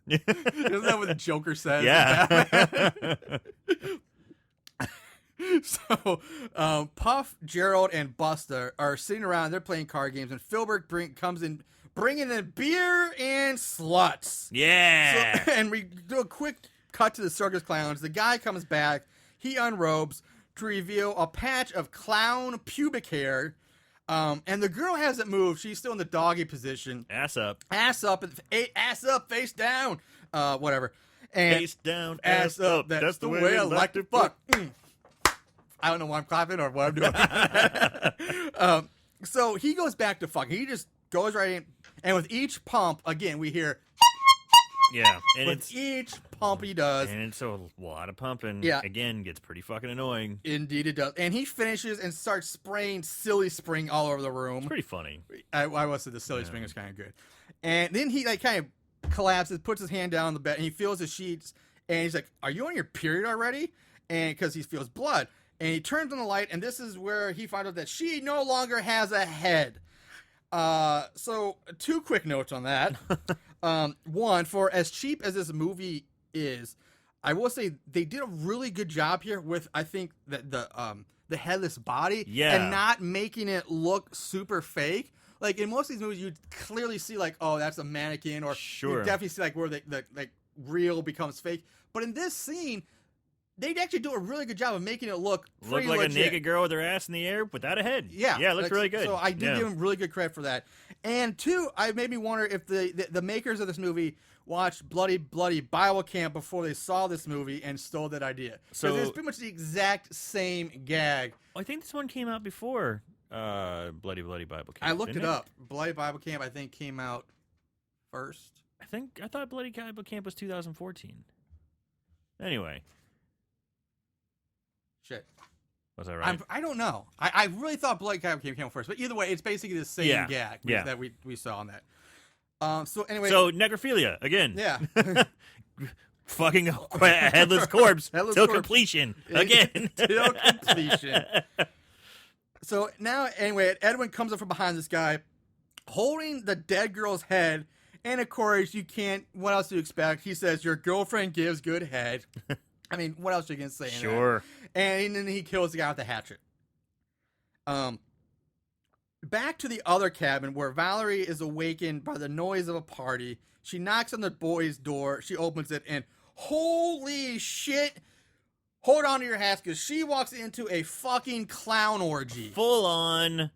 Isn't that what the Joker says? Yeah. So, Puff, Gerald, and Buster are sitting around. They're playing card games, and Filbert comes in, bringing in beer and sluts. Yeah. So, and we do a quick cut to the circus clowns. The guy comes back. He unrobes to reveal a patch of clown pubic hair. And the girl hasn't moved. She's still in the doggy position. Ass up. Ass up, face down. Whatever. And Face down, ass up. That's the way I like to fuck. I don't know why I'm clapping or what I'm doing. So he goes back to fucking. He just goes right in. And with each pump, again, we hear. Yeah. And with each pump he does. And it's a lot of pumping. Yeah. Again, gets pretty fucking annoying. Indeed it does. And he finishes and starts spraying silly spring all over the room. It's pretty funny. I was the silly spring is kind of good. And then he kind of collapses, puts his hand down on the bed, and he feels the sheets. And he's like, "Are you on your period already?" And because he feels blood. And he turns on the light, and this is where he finds out that she no longer has a head. So 2 quick notes on that. One, for as cheap as this movie is, I will say they did a really good job here with, I think, that the headless body, and not making it look super fake. Like in most of these movies, you clearly see like, oh, that's a mannequin, or you definitely see like where the real becomes fake. But in this scene, they actually do a really good job of making it look pretty like legit. A naked girl with her ass in the air without a head. Yeah, it looks really good. So I do give him really good credit for that. And 2, I made me wonder if the makers of this movie watched Bloody Bible Camp before they saw this movie and stole that idea. So it's pretty much the exact same gag. I think this one came out before Bloody Bible Camp. I looked it up. Bloody Bible Camp, I think, came out first. I thought Bloody Bible Camp was 2014. Anyway. Shit. Was that right? I don't know. I really thought Bloody Bible Camp came out first, but either way, it's basically the same gag that we saw on that. So anyway. So necrophilia again. Yeah. Fucking a headless corpse till completion again. Till completion. So now, anyway, Edwin comes up from behind this guy, holding the dead girl's head, and of course, you can't. What else do you expect? He says, "Your girlfriend gives good head." I mean, what else are you gonna say? Sure. And then he kills the guy with the hatchet. Back to the other cabin where Valerie is awakened by the noise of a party. She knocks on the boy's door. She opens it, and holy shit! Hold on to your hats, because she walks into a fucking clown orgy. Full on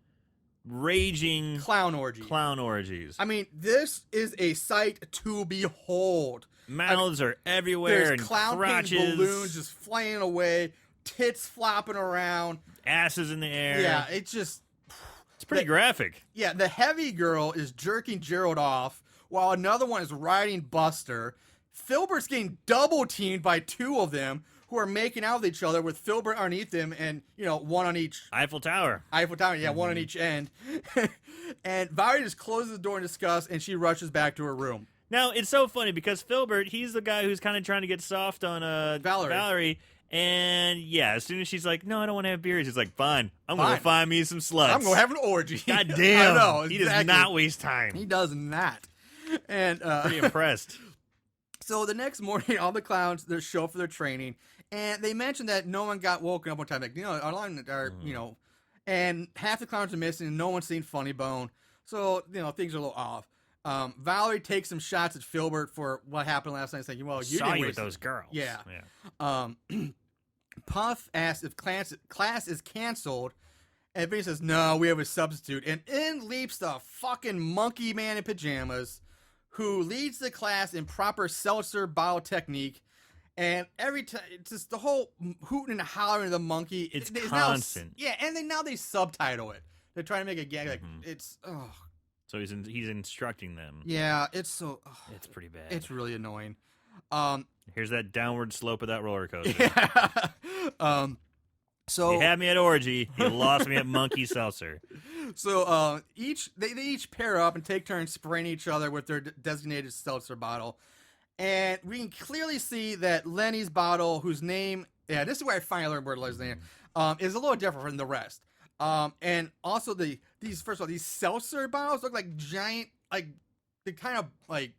raging clown orgy. Clown orgies. I mean, this is a sight to behold. Mouths are everywhere, there's and clown crotches, balloons just flying away, tits flopping around, asses in the air. Yeah, it's pretty graphic. Yeah, the heavy girl is jerking Gerald off, while another one is riding Buster. Filbert's getting double teamed by 2 of them, who are making out with each other with Filbert underneath them, and one on each Eiffel Tower. Yeah, one on each end. And Valerie just closes the door in disgust, and she rushes back to her room. Now, it's so funny because Filbert, he's the guy who's kind of trying to get soft on Valerie. And yeah, as soon as she's like, "No, I don't want to have beers," he's like, "Fine, I'm going to find me some sluts. I'm going to have an orgy." God damn. I know, exactly. He does not waste time. He does not. And pretty impressed. So the next morning, all the clowns, they show up for their training, and they mentioned that no one got woken up one time. Like, our line are, and half the clowns are missing, and no one's seen Funny Bone. So, things are a little off. Valerie takes some shots at Filbert for what happened last night, saying, "Well, you saw didn't you waste with those girls." Yeah. Puff asks if class is canceled, and Vinny says, "No, we have a substitute." And in leaps the fucking monkey man in pajamas, who leads the class in proper seltzer bottle technique. And every time, it's just the whole hooting and hollering of the monkey. It's constant. And now they subtitle it. They're trying to make a gag. Like, it's, oh. So he's instructing them. Yeah, it's so... Oh, it's pretty bad. It's really annoying. Here's that downward slope of that roller coaster. Yeah. So you had me at orgy. You lost me at monkey seltzer. So they each pair up and take turns spraying each other with their designated seltzer bottle. And we can clearly see that Lenny's bottle, whose name... Yeah, this is where I finally learned where Lenny's name is a little different from the rest. And also these seltzer bottles look like giant, like the kind of like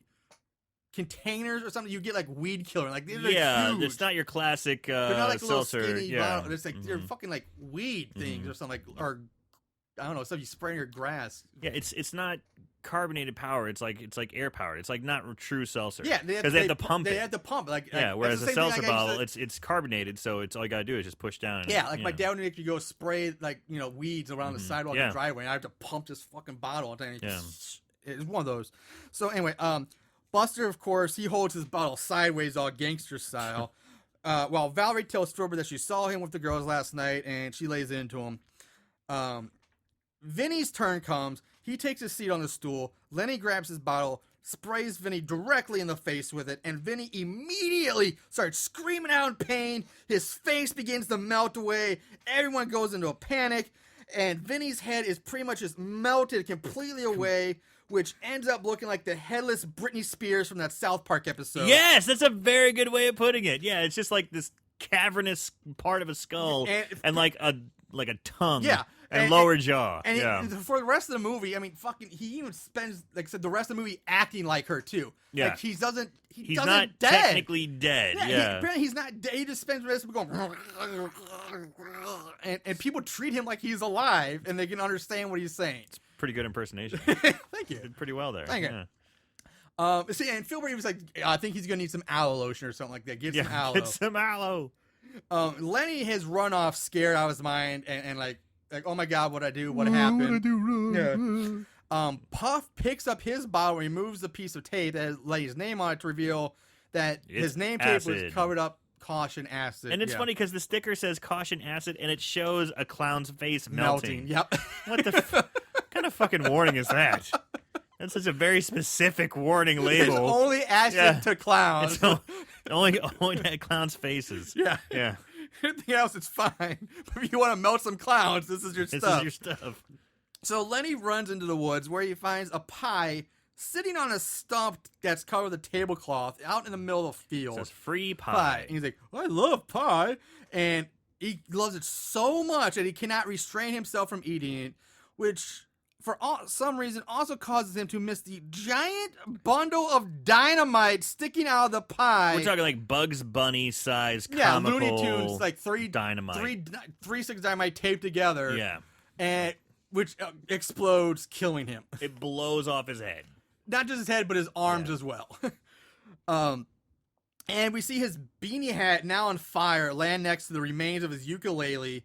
containers or something you get like weed killer. Like they're huge. It's not your classic they're not like seltzer. Little skinny bottle. It's like they're fucking like weed things or something, like, or I don't know, stuff you spray in your grass. Yeah, it's not carbonated power. It's like air powered. It's like not true seltzer. Yeah, because they have to pump it. They have to pump. Whereas a seltzer bottle, it's it's carbonated, so it's all you gotta do is just push down. And, my dad would make you go spray weeds around the sidewalk and driveway, and I have to pump this fucking bottle. And it's one of those. So anyway, Buster, of course, he holds his bottle sideways, all gangster style. While Valerie tells Thorber that she saw him with the girls last night, and she lays into him. Vinny's turn comes. He takes his seat on the stool. Lenny grabs his bottle, sprays Vinny directly in the face with it, and Vinny immediately starts screaming out in pain. His face begins to melt away. Everyone goes into a panic, and Vinny's head is pretty much just melted completely away, which ends up looking like the headless Britney Spears from that South Park episode. Yes, that's a very good way of putting it. Yeah, it's just like this cavernous part of a skull and like a tongue. Yeah. And lower jaw. And for the rest of the movie, I mean, he even spends, like I said, the rest of the movie acting like her, too. Yeah. Like, he's not dead. Technically dead. Yeah. Apparently he's not dead. He just spends the rest of it going, and people treat him like he's alive, and they can understand what he's saying. It's pretty good impersonation. Thank you. Did pretty well there. Thank you. See, and Filbert, he was like, I think he's going to need some aloe lotion or something like that. Get some aloe. Get some aloe. Lenny has run off scared out of his mind, and like, oh my God, what'd I do? What happened? What I do wrong? Yeah. Puff picks up his bottle, removes the piece of tape that has Lenny's name on it to reveal that his name tape was covered up caution acid. And it's funny because the sticker says caution acid, and it shows a clown's face melting. Yep. What the kind of fucking warning is that? That's such a very specific warning label. It's only acid to clowns. It's only at clowns' faces. Yeah. Yeah. Anything else, it's fine. But if you want to melt some clowns, this is your stuff. This is your stuff. So Lenny runs into the woods where he finds a pie sitting on a stump that's covered with a tablecloth out in the middle of the field. It says free pie. And he's like, I love pie. And he loves it so much that he cannot restrain himself from eating it, which for some reason also causes him to miss the giant bundle of dynamite sticking out of the pie. We're talking like Bugs Bunny size comical Looney Tunes, like three six dynamite taped together. Yeah. And which explodes, killing him. It blows off his head. Not just his head, but his arms as well. And we see his beanie hat now on fire land next to the remains of his ukulele.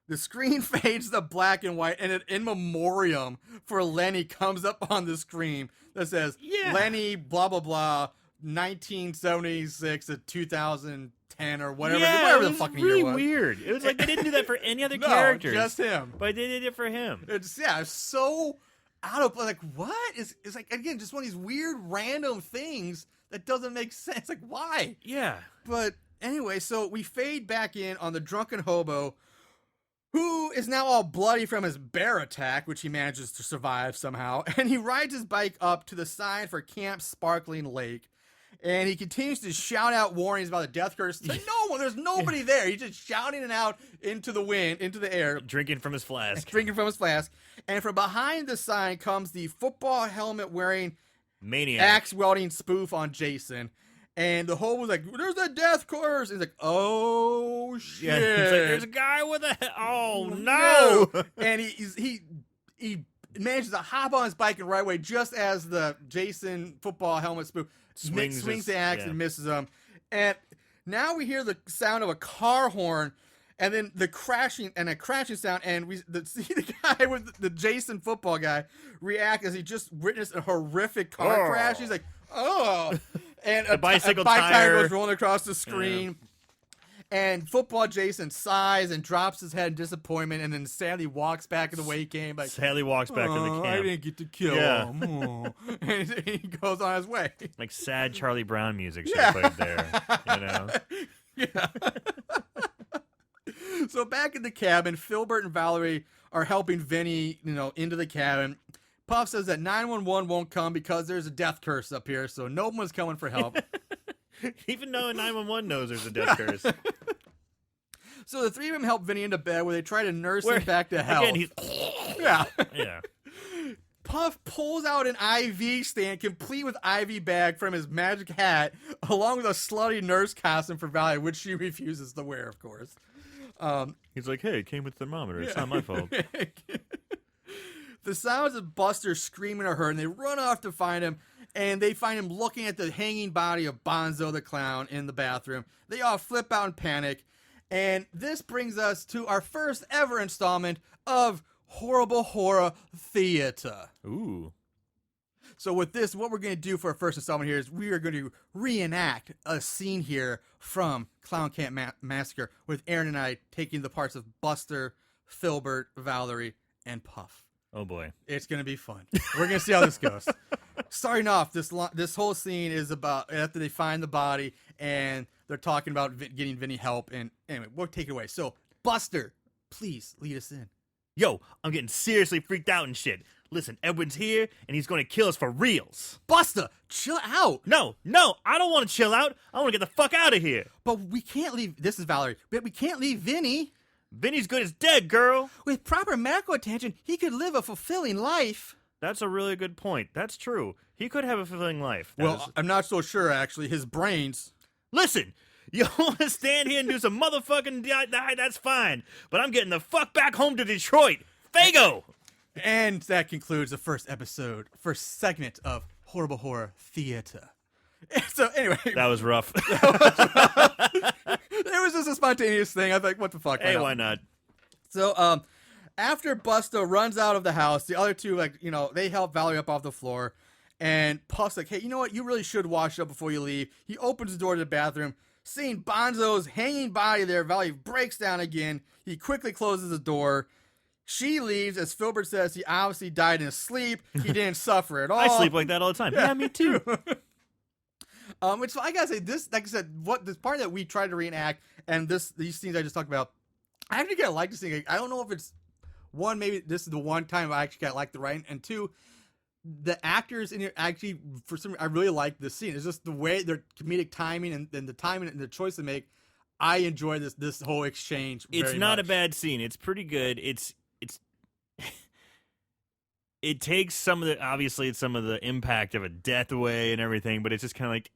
The screen fades to black and white, and an in memoriam for Lenny comes up on the screen that says, Lenny, blah, blah, blah, 1976 to 2010 or whatever the fucking really year was. Weird. It was like they didn't do that for any other characters. Just him. But they did it for him. It's so out of, like, what? It's like, again, just one of these weird random things that doesn't make sense. Like, why? Yeah. But anyway, so we fade back in on the drunken hobo who is now all bloody from his bear attack, which he manages to survive somehow. And he rides his bike up to the sign for Camp Sparkling Lake. And he continues to shout out warnings about the death curse to no one. There's nobody there. He's just shouting it out into the wind, into the air. Drinking from his flask. And from behind the sign comes the football helmet wearing maniac axe wielding spoof on Jason. And the whole was like, there's a death curse. He's like, oh, shit. Yeah, it's like, there's a guy with a... Oh, no. And he manages to hop on his bike and right away just as the Jason football helmet spoof swings the axe and misses him. And now we hear the sound of a car horn and then the crashing sound. And we see the guy with the Jason football guy react as he just witnessed a horrific car crash. He's like, oh. And a bike tire goes rolling across the screen. Yeah. And football Jason sighs and drops his head in disappointment, and then sadly walks back in the way he came. Like, sadly walks back to the camp. I didn't get to kill him. And he goes on his way. Like sad Charlie Brown music should have played there. You know? Yeah. So back in the cabin, Filbert and Valerie are helping Vinny, into the cabin. Puff says that 911 won't come because there's a death curse up here, so no one's coming for help. Even though 911 knows there's a death curse. So the three of them help Vinny into bed where they try to nurse him back to health. Again, yeah. Puff pulls out an IV stand complete with IV bag from his magic hat, along with a slutty nurse costume for Valerie, which she refuses to wear, of course. He's like, hey, it came with a thermometer. It's not my fault. The sounds of Buster screaming are heard, and they run off to find him, and they find him looking at the hanging body of Bonzo the Clown in the bathroom. They all flip out in panic, and this brings us to our first ever installment of Horrible Horror Theater. Ooh. So with this, what we're going to do for our first installment here is we are going to reenact a scene here from Klown Kamp Massacre with Aaron and I taking the parts of Buster, Filbert, Valerie, and Puff. Oh boy, it's gonna be fun. We're gonna see how this goes. Starting off, this whole scene is about after they find the body and they're talking about getting Vinny help. And anyway, we'll take it away. So, Buster, please lead us in. Yo, I'm getting seriously freaked out and shit. Listen, Edwin's here and he's gonna kill us for reals. Buster, chill out. No, I don't want to chill out. I want to get the fuck out of here. But we can't leave. This is Valerie. But we can't leave Vinny. Vinny's good as dead, girl. With proper medical attention, he could live a fulfilling life. That's a really good point. That's true. He could have a fulfilling life. I'm not so sure, actually. His brains... Listen, you want to stand here and do some motherfucking die, that's fine. But I'm getting the fuck back home to Detroit. Fago! And that concludes the first segment of Horrible Horror Theater. So, anyway... That was rough. It was just a spontaneous thing. I was like, what the fuck? Hey, why not? So, after Buster runs out of the house, the other two, they help Valerie up off the floor. And Puff's like, hey, you know what? You really should wash up before you leave. He opens the door to the bathroom. Seeing Bonzo's hanging body there, Valerie breaks down again. He quickly closes the door. She leaves. As Filbert says, he obviously died in his sleep. He didn't suffer at all. I sleep like that all the time. Yeah, me too. Which I gotta say, this, like I said, this part that we tried to reenact, and these scenes I just talked about, I actually kind of like this thing. I don't know if it's one, maybe this is the one time I actually kind of like the writing, and two, the actors in here actually, for some reason, I really like this scene. It's just the way their comedic timing and the timing and the choice they make. I enjoy this whole exchange. It's very not much. a bad scene. It's pretty good. It takes some of the impact of a death away and everything, but it's just kind of like,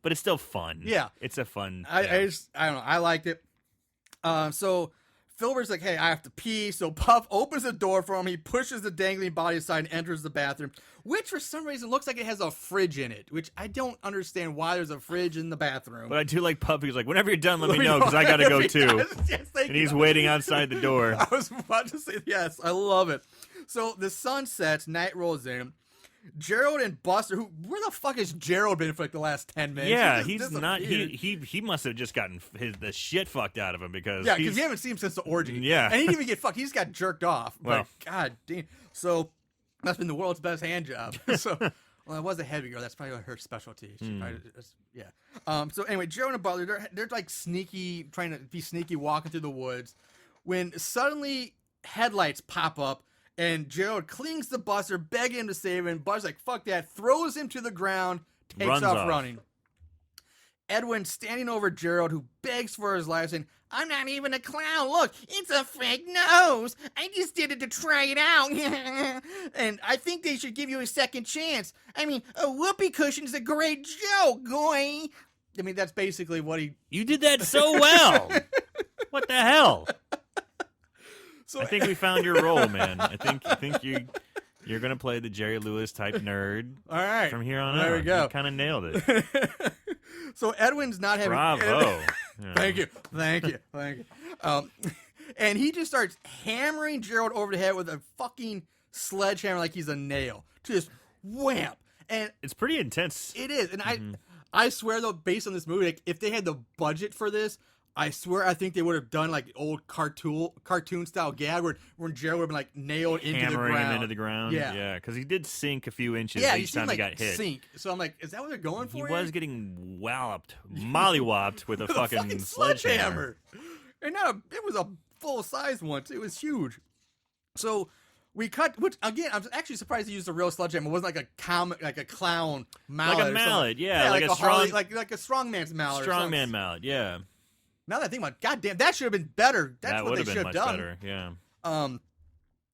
but it's still fun. Yeah. It's a fun. I don't know. I liked it. So Filbert's like, hey, I have to pee. So Puff opens the door for him. He pushes the dangling body aside and enters the bathroom, which for some reason looks like it has a fridge in it, which I don't understand why there's a fridge in the bathroom. But I do like Puff. He's like, whenever you're done, let me know, because I got to go too. Yes, and he's waiting outside the door. I was about to say, yes, I love it. So the sun sets, night rolls in. Gerald and Buster, where the fuck has Gerald been for like the last 10 minutes? Yeah, he's not. He must have just gotten the shit fucked out of him because we haven't seen him since the orgy. Yeah, and he didn't even get fucked. He just got jerked off. Well, but God damn. So that's been the world's best hand job. So well, it was a heavy girl. That's probably her specialty. So anyway, Gerald and Butler, they're like sneaky, trying to be sneaky, walking through the woods, when suddenly headlights pop up. And Gerald clings to Buster, begging him to save him. Buster's like, fuck that, throws him to the ground, takes off running. Edwin standing over Gerald, who begs for his life, saying, I'm not even a clown. Look, it's a fake nose. I just did it to try it out. And I think they should give you a second chance. I mean, a whoopee cushion's a great joke, goy. I mean, that's basically what he... You did that so well. What the hell? So, I think we found your role, man. I think you're gonna play the Jerry Lewis type nerd. All right, from here on out. There we go. You kind of nailed it. So Edwin's not having. Bravo. Thank you. And he just starts hammering Gerald over the head with a fucking sledgehammer like he's a nail. Just wham. And it's pretty intense. It is, and I swear though, based on this movie, like, if they had the budget for this, I swear I think they would have done like old cartoon style gag where Gerald would have been like nailed into the ground. Hammering him into the ground. Yeah, because he did sink a few inches each time he got hit. Sink. So I'm like, is that what they're going for? He was getting mollywopped with a fucking sledgehammer. And it was a full size one. It was huge. So we cut. Which again, I'm actually surprised they used a real sledgehammer. It wasn't like a clown mallet, like a mallet. Yeah, like a strong, like a strongman's mallet. Strongman mallet. Yeah. Now that I think about it, goddamn, that should have been better. That's what they should have done. Better, yeah.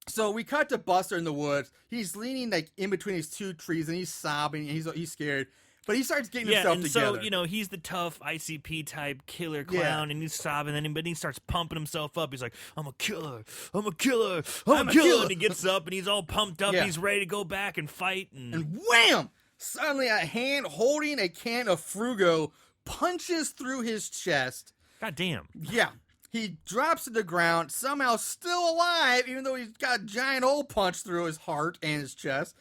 So we cut to Buster in the woods. He's leaning like in between these two trees and he's sobbing. And he's scared. But he starts getting Yeah, himself and together. so, he's the tough ICP type killer clown, and he's sobbing, but he starts pumping himself up. He's like, I'm a killer, I'm a killer, I'm a killer. And he gets up, and he's all pumped up, Yeah. he's ready to go back and fight. And wham! Suddenly a hand holding a can of Frugo punches through his chest. God damn. Yeah. He drops to the ground, somehow still alive, even though he's got a giant hole punched through his heart and his chest.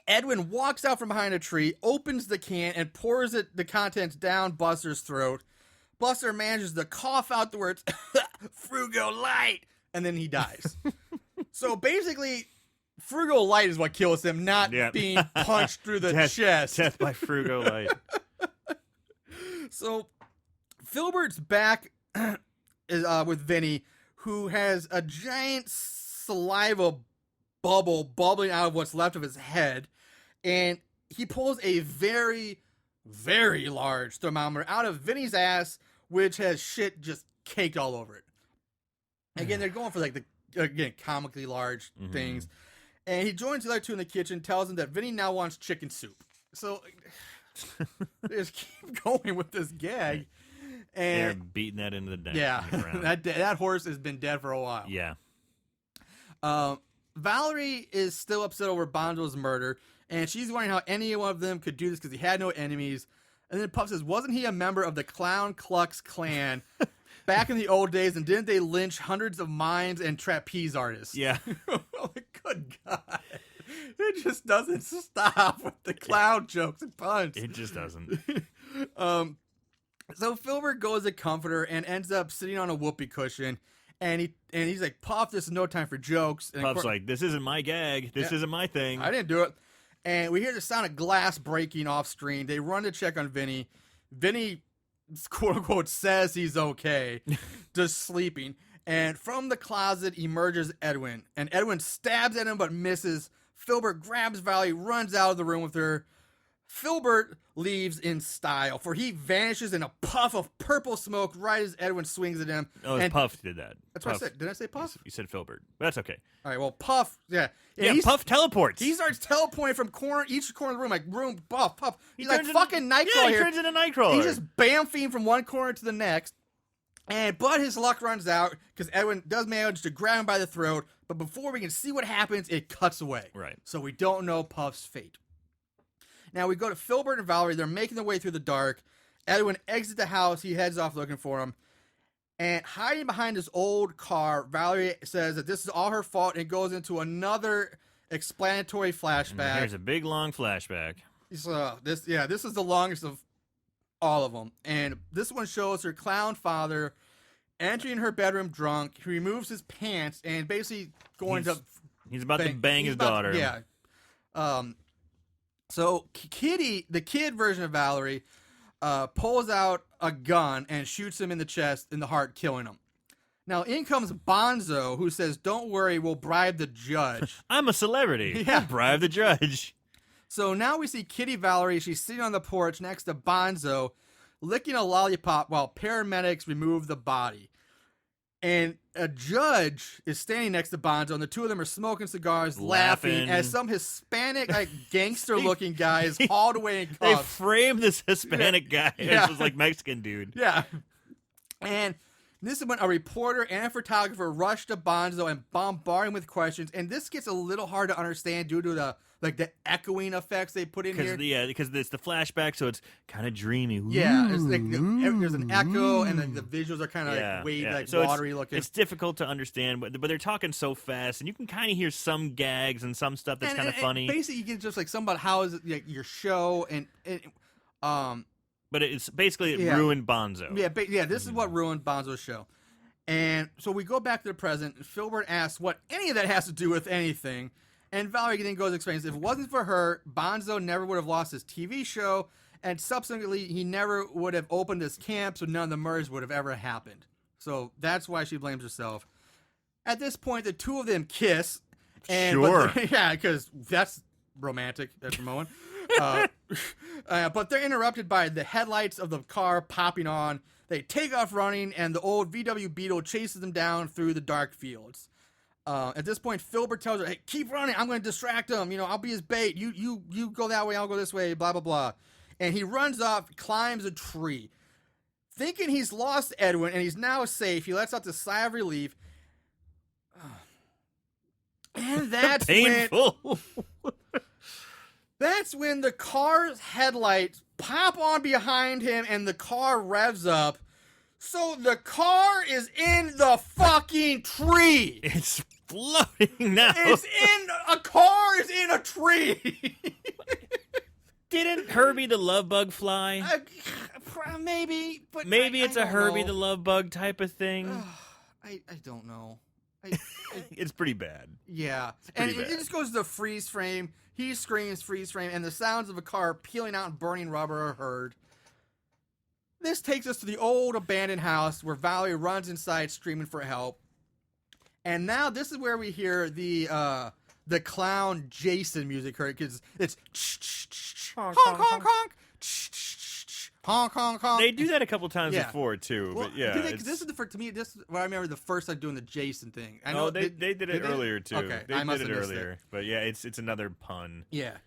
Edwin walks out from behind a tree, opens the can, and pours the contents down Buster's throat. Buster manages to cough out the words, Frugo Light, and then he dies. So basically, Frugo Light is what kills him, not being punched through the chest. Death by Frugo Light. So Filbert's back with Vinny, who has a giant saliva bubble bubbling out of what's left of his head, and he pulls a very, very large thermometer out of Vinny's ass, which has shit just caked all over it. Again, they're going for like the comically large things, and he joins the other two in the kitchen, tells them that Vinny now wants chicken soup. So they just keep going with this gag. And they're beating that into the ground. Yeah, that horse has been dead for a while. Yeah. Valerie is still upset over Bonzo's murder, and she's wondering how any one of them could do this because he had no enemies. And then Puff says, wasn't he a member of the Klown Klux Klan back in the old days, and didn't they lynch hundreds of mimes and trapeze artists? Yeah. Good God. It just doesn't stop with the clown jokes and puns. It just doesn't. So Filbert goes to comfort her and ends up sitting on a whoopee cushion, and he's like, Puff, this is no time for jokes. And Puff's like, this isn't my gag. This isn't my thing. I didn't do it. And we hear the sound of glass breaking off screen. They run to check on Vinny. Vinny, quote unquote, says he's okay, just sleeping. And from the closet emerges Edwin. And Edwin stabs at him but misses. Filbert grabs Valerie, runs out of the room with her. Filbert leaves in style, for he vanishes in a puff of purple smoke right as Edwin swings at him. Oh, it's Puff did that. That's Puff. what I said. Did I say Puff? You said Filbert. But that's okay. All right, well, Puff, yeah. Yeah, Puff teleports. He starts teleporting from each corner of the room, like room, Puff. He's like turns fucking Nightcrawler Yeah, he here. turns into Nightcrawler. He's just bamfing from one corner to the next. But his luck runs out because Edwin does manage to grab him by the throat. But before we can see what happens, it cuts away. Right. So we don't know Puff's fate. Now we go to Filbert and Valerie. They're making their way through the dark. Edwin exits the house. He heads off looking for him. And hiding behind this old car, Valerie says that this is all her fault and goes into another explanatory flashback. Here's a big, long flashback. This is the longest of all of them. And this one shows her clown father entering her bedroom drunk. He removes his pants and basically He's about to bang his daughter. So Kitty, the kid version of Valerie, pulls out a gun and shoots him in the chest, in the heart, killing him. Now in comes Bonzo, who says, "Don't worry, we'll bribe the judge." I'm a celebrity. Yeah. I'll bribe the judge. So now we see Kitty Valerie. She's sitting on the porch next to Bonzo, licking a lollipop while paramedics remove the body. And a judge is standing next to Bonzo, and the two of them are smoking cigars, laughing as some Hispanic, like gangster-looking guy is hauled away in They cuffs. framed this Hispanic guy. Yeah. This was like Mexican dude. Yeah. And this is when a reporter and a photographer rush to Bonzo and bombard him with questions. And this gets a little hard to understand due to the echoing effects they put in here. Because it's the flashback, so it's kind of dreamy. Yeah, it's like there's an echo, and the visuals are kind of like wavy, so watery looking. It's difficult to understand, but they're talking so fast, and you can kind of hear some gags and some stuff that's kind of funny. Basically, you can just like somebody how is it, like, your show But it's basically it ruined Bonzo. Yeah, this is what ruined Bonzo's show. And so we go back to the present, and Filbert asks what any of that has to do with anything. And Valerie then goes and explains, if it wasn't for her, Bonzo never would have lost his TV show, and subsequently, he never would have opened this camp, so none of the murders would have ever happened. So that's why she blames herself. At this point, the two of them kiss. Sure. Because that's romantic at the moment. But they're interrupted by the headlights of the car popping on. They take off running, and the old VW Beetle chases them down through the dark fields. At this point, Filbert tells her, "Hey, keep running. I'm going to distract him. I'll be his bait. You go that way. I'll go this way. Blah blah blah." And he runs off, climbs a tree, thinking he's lost Edwin and he's now safe. He lets out the sigh of relief, and that's painful. That's when the car's headlights pop on behind him and the car revs up. So the car is in the fucking tree. It's floating now. A car is in a tree. Didn't Herbie the Love Bug fly? Maybe, but maybe it's a Herbie know. the Love Bug type of thing. I don't know. It's pretty bad. Yeah, Pretty and bad. it just goes to the freeze frame. He screams, freeze frame, and the sounds of a car peeling out and burning rubber are heard. This takes us to the old abandoned house where Valerie runs inside screaming for help. And now this is where we hear the clown Jason music, because it's honk, honk, honk, honk, honk, honk. They do that a couple times Yeah. before too, Well, but yeah, this is to me. This is what I remember the first time doing the Jason thing. I know they did it earlier too. Okay, they I must did have it missed earlier, but yeah, it's another pun. Yeah.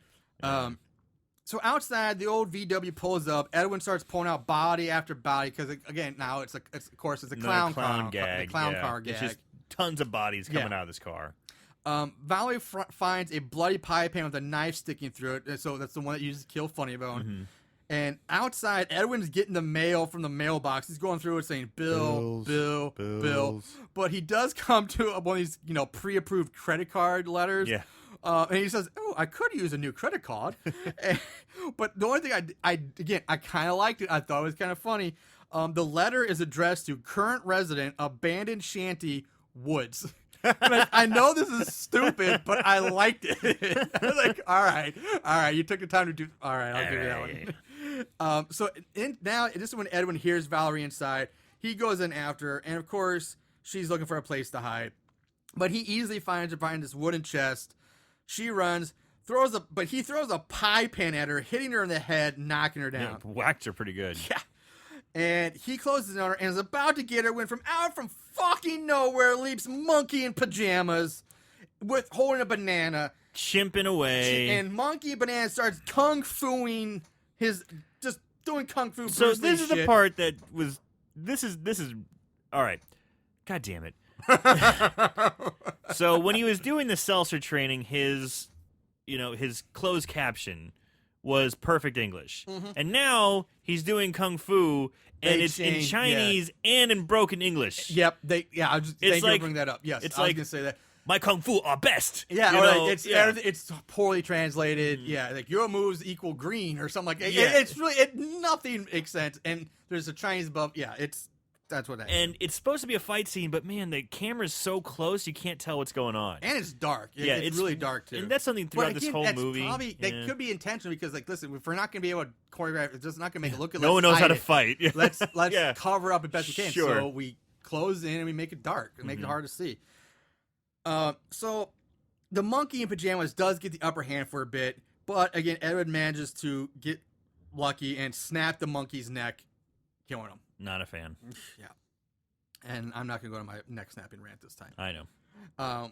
So outside, the old VW pulls up. Edwin starts pulling out body after body because, again, now it's of course it's a Another clown gag, the clown yeah. car gag. It's just tons of bodies coming Yeah. out of this car. Valerie finds a bloody pie pan with a knife sticking through it. So that's the one that uses to kill Funny Bone. Mm-hmm. And outside, Edwin's getting the mail from the mailbox. He's going through it saying, Bill. But he does come to one of these, pre-approved credit card letters. Yeah. And he says, "Oh, I could use a new credit card." But the only thing I kind of liked it. I thought it was kind of funny. The letter is addressed to current resident, abandoned shanty, Woods. I know this is stupid, but I liked it. I was like, all right, you took the time to do. All right, I'll give you that one. So now this is when Edwin hears Valerie inside. He goes in after her, and of course she's looking for a place to hide. But he easily finds her behind this wooden chest. She runs, but he throws a pie pan at her, hitting her in the head, knocking her down. Yeah, whacked her pretty good. Yeah. And he closes on her and is about to get her when from fucking nowhere leaps Monkey in pajamas with holding a banana. Chimping away. And Monkey Banana starts kung fuing just doing kung fu. So Bruce Lee this is the shit. part that was. This is all right. God damn it. So when he was doing the seltzer training, his closed caption was perfect English, and now he's doing kung fu, and it's in Chinese and in broken English. Yep. Thank you for like- bringing that up. Yes, it's I was like- gonna say that. My kung fu are best. Yeah, you or know? like it's poorly translated. Yeah, like your moves equal green or something like that. Yeah. It's really nothing makes sense. And there's a Chinese above. Yeah, that's what that is. And it's supposed to be a fight scene, but man, the camera's so close you can't tell what's going on. And it's dark. Yeah, it's really dark too. And that's something throughout this whole that's movie. Probably that could be intentional because, like, listen, if we're not going to be able to choreograph, it's just not going to make it look good. No one knows how to fight. Let's Yeah. cover up as best we can. Sure. So we close in and we make it dark and make it hard to see. So the monkey in pajamas does get the upper hand for a bit, but again, Edward manages to get lucky and snap the monkey's neck, killing him. Not a fan. Yeah. And I'm not going to go to my neck snapping rant this time. I know.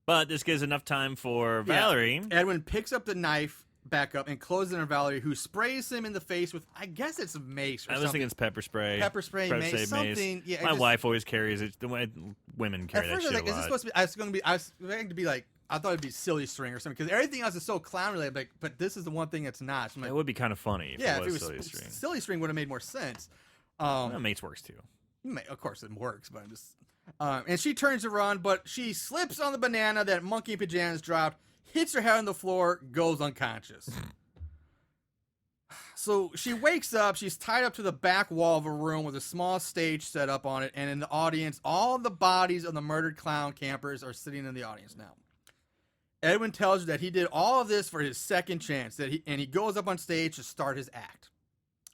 But this gives enough time for Yeah. Valerie. Edwin picks up the knife back up and closes in on Valerie, who sprays him in the face with, I guess it's mace or I was something. thinking it's pepper spray. Pepper spray, mace, something. Yeah, My wife always carries it. The way women At carry that first, I shit was like, a is this lot. supposed to be? I was expecting to be like, I thought it'd be silly string or something because everything else is so clown related. Like, but this is the one thing that's not. So I'm like, It would be kind of funny if yeah, it if was it was silly string. silly string would have made more sense. Well, mace works too. Of course, it works, but I'm just. And she turns to run, but she slips on the banana that monkey in pajamas dropped, hits her head on the floor, goes unconscious. So she wakes up. She's tied up to the back wall of a room with a small stage set up on it, and in the audience, all the bodies of the murdered clown campers are sitting in the audience now. Edwin tells her that he did all of this for his second chance, and he goes up on stage to start his act.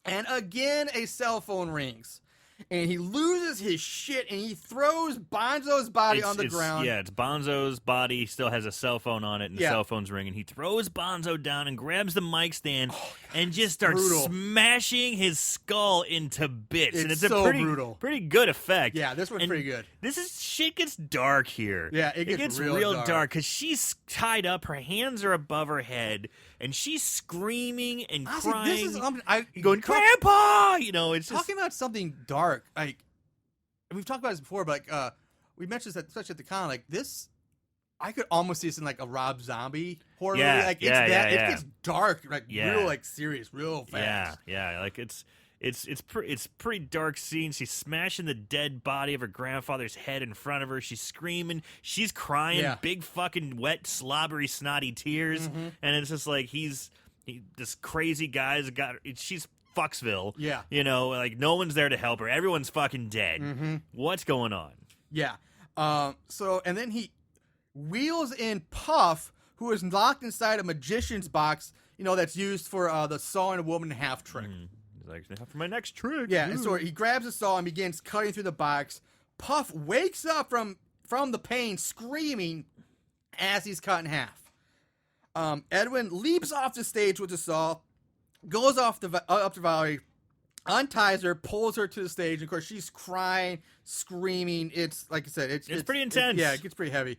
And again, a cell phone rings. and he loses his shit, and he throws Bonzo's body on the ground. Yeah, it's Bonzo's body. He still has a cell phone on it, and the cell phone's ringing. He throws Bonzo down and grabs the mic stand and just starts smashing his skull into bits. And it's so a brutal. pretty good effect. Yeah, this one's pretty good. Shit gets dark here. Yeah, it gets real dark because she's tied up. Her hands are above her head, and she's screaming and crying. This is going, Grandpa! You know, it's talking about something dark. Like, we've talked about this before, but we mentioned that, especially at the con. Like this, I could almost see this in like a Rob Zombie horror movie. Like it gets dark, like real, like serious, real fast. Yeah. Like it's pretty dark scene. She's smashing the dead body of her grandfather's head in front of her. She's screaming. She's crying. Big fucking wet, slobbery, snotty tears. And it's just like this crazy guy's got. She's Fucksville. Yeah. You know, like no one's there to help her. Everyone's fucking dead. What's going on? Yeah. So and then he wheels in Puff, who is locked inside a magician's box. You know, that's used for the sawing a woman in half trick. He's like, for my next trick. Yeah, and so he grabs a saw and begins cutting through the box. Puff wakes up from the pain, screaming as he's cut in half. Edwin leaps off the stage with the saw, goes up to Valerie, unties her, pulls her to the stage, and of course she's crying, screaming. It's like I said, it's pretty intense. It gets pretty heavy.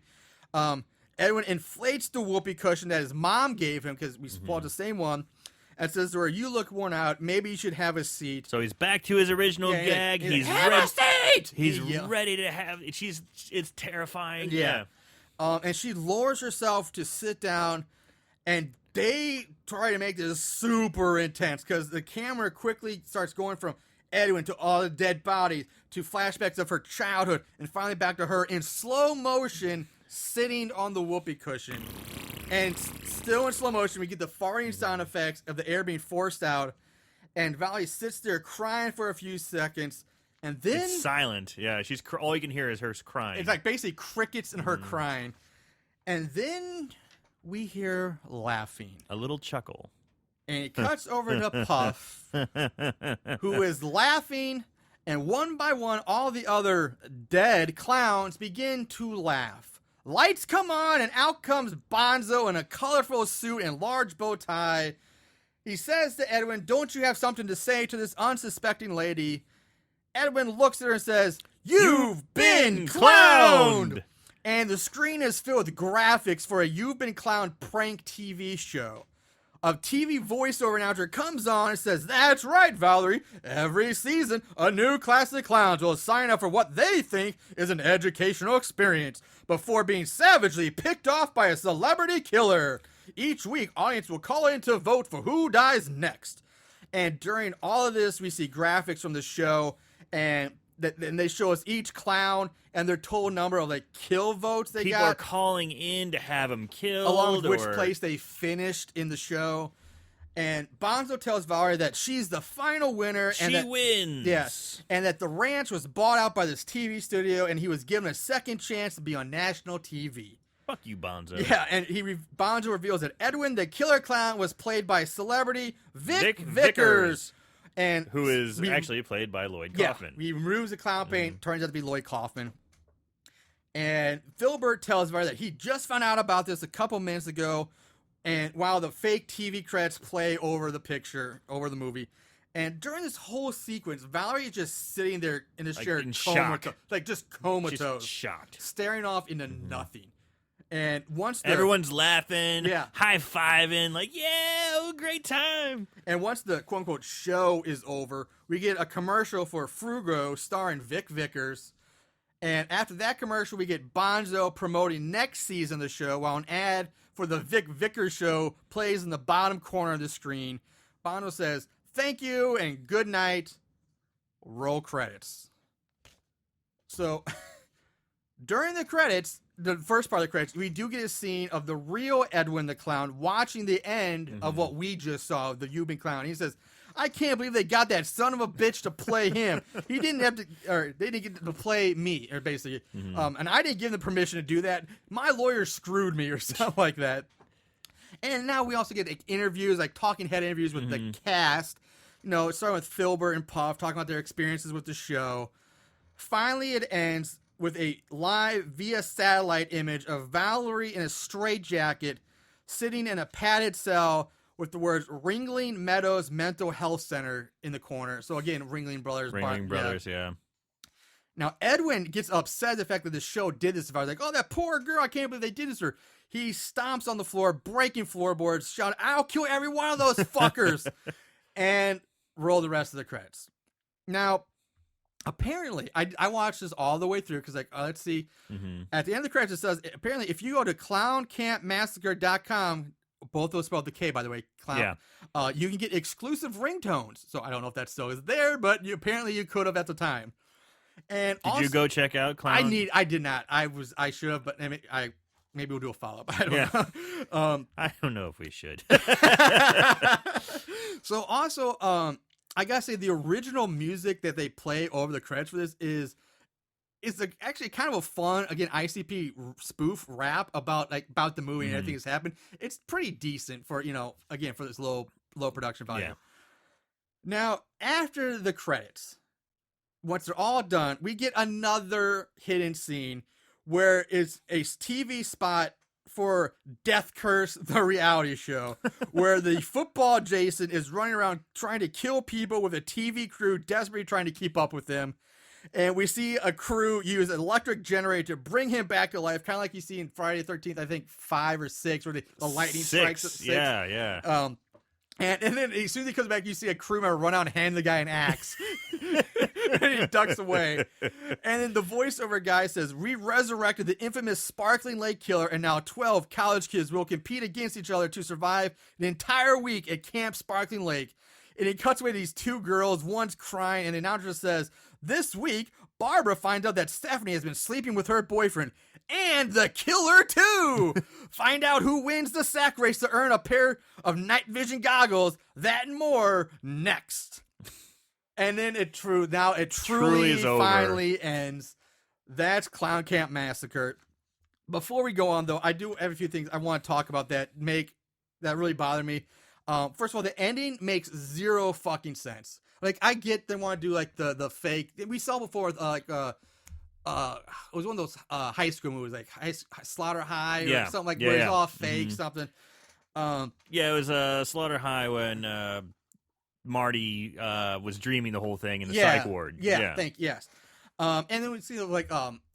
Edwin inflates the whoopee cushion that his mom gave him because we bought the same one. And says to her, "You look worn out. Maybe you should have a seat." So he's back to his original gag. He's have ready. A seat! He's ready to have. It's terrifying. Yeah. And she lowers herself to sit down, and they try to make this super intense because the camera quickly starts going from Edwin to all the dead bodies to flashbacks of her childhood, and finally back to her in slow motion sitting on the whoopee cushion. And still in slow motion, we get the farting sound effects of the air being forced out. And Valerie sits there crying for a few seconds. And then... It's silent. Yeah, she's all you can hear is her crying. It's like basically crickets and her crying. And then we hear laughing. A little chuckle. And it cuts over to Puff, who is laughing. And one by one, all the other dead clowns begin to laugh. Lights come on, and out comes Bonzo in a colorful suit and large bow tie. He says to Edwin, "Don't you have something to say to this unsuspecting lady?" Edwin looks at her and says, "You've been clowned!" And the screen is filled with graphics for a You've Been Clowned prank TV show. A TV voiceover announcer comes on and says, "That's right, Valerie. Every season, a new class of clowns will sign up for what they think is an educational experience before being savagely picked off by a celebrity killer. Each week, audience will call in to vote for who dies next." And during all of this, we see graphics from the show, and they show us each clown and their total number of like kill votes they got. People are calling in to have them killed. Along with which place they finished in the show. And Bonzo tells Valerie that she's the final winner. She wins. Yes. And that the ranch was bought out by this TV studio, and he was given a second chance to be on national TV. Fuck you, Bonzo. Yeah, and Bonzo reveals that Edwin, the killer clown, was played by celebrity Vic Vickers. And who is actually played by Lloyd Kaufman. He removes the clown paint, turns out to be Lloyd Kaufman. And Filbert tells Valerie that he just found out about this a couple minutes ago, and while the fake TV credits play over the picture, over the movie. And during this whole sequence, Valerie is just sitting there in this chair, comatose, like just comatose, she's shocked, staring off into nothing. And once everyone's laughing, high-fiving, like, yeah, great time. And once the quote-unquote show is over, we get a commercial for Frugo starring Vic Vickers. And after that commercial, we get Bonzo promoting next season of the show, while an ad for the Vic Vickers show plays in the bottom corner of the screen. Bonzo says, "Thank you and good night." Roll credits. So, during the credits, the first part of the credits, we do get a scene of the real Edwin the Clown watching the end of what we just saw, the You've Been Clown. He says, "I can't believe they got that son of a bitch to play him. He didn't have to, or they didn't get to play me, or basically. And I didn't give them permission to do that. My lawyer screwed me," or something like that. And now we also get like, interviews, like talking head interviews with the cast. It started with Filbert and Puff talking about their experiences with the show. Finally, it ends with a live via satellite image of Valerie in a straitjacket sitting in a padded cell with the words Ringling Meadows Mental Health Center in the corner. So again, Ringling Brothers. Ringling Brothers, yeah. Now, Edwin gets upset at the fact that the show did this. I was like, oh, that poor girl, I can't believe they did this to her. He stomps on the floor, breaking floorboards, shouting, I'll kill every one of those fuckers, and roll the rest of the credits. Now, apparently, I watched this all the way through because, let's see. Mm-hmm. At the end of the credits, it says, apparently, if you go to clownkampmassacre.com, both those spelled the K, by the way, clown, you can get exclusive ringtones. So I don't know if that still is there, but apparently you could have at the time. And did you go check out Clown? I did not. I should have, but maybe we'll do a follow-up. I don't know. I don't know if we should. So also, I gotta say the original music that they play over the credits for this is actually kind of a fun, again, ICP spoof rap about the movie and everything that's happened. It's pretty decent for, again, for this low production value. Yeah. Now, after the credits, once they're all done, we get another hidden scene where it's a TV spot for Death Curse, the reality show, where the football Jason is running around trying to kill people with a TV crew desperately trying to keep up with him. And we see a crew use an electric generator to bring him back to life, kind of like you see in Friday the 13th, I think 5 or 6, where the lightning strikes at 6. Yeah. And then as soon as he comes back, you see a crew member run out and hand the guy an axe. And he ducks away. And then the voiceover guy says, we resurrected the infamous Sparkling Lake Killer, and now 12 college kids will compete against each other to survive an entire week at Camp Sparkling Lake. And he cuts away these 2 girls, one's crying, and the announcer says, this week, Barbara finds out that Stephanie has been sleeping with her boyfriend. And the killer, too! Find out who wins the sack race to earn a pair of night vision goggles. That and more next. And then it truly finally ends. That's Klown Kamp Massacre. Before we go on, though, I do have a few things I want to talk about that really bother me. First of all, the ending makes zero fucking sense. I get they want to do the fake. We saw before it was one of those high school movies, Slaughter High or something where it's all fake something. It was Slaughter High when Marty was dreaming the whole thing in the psych ward. Yes. And then we see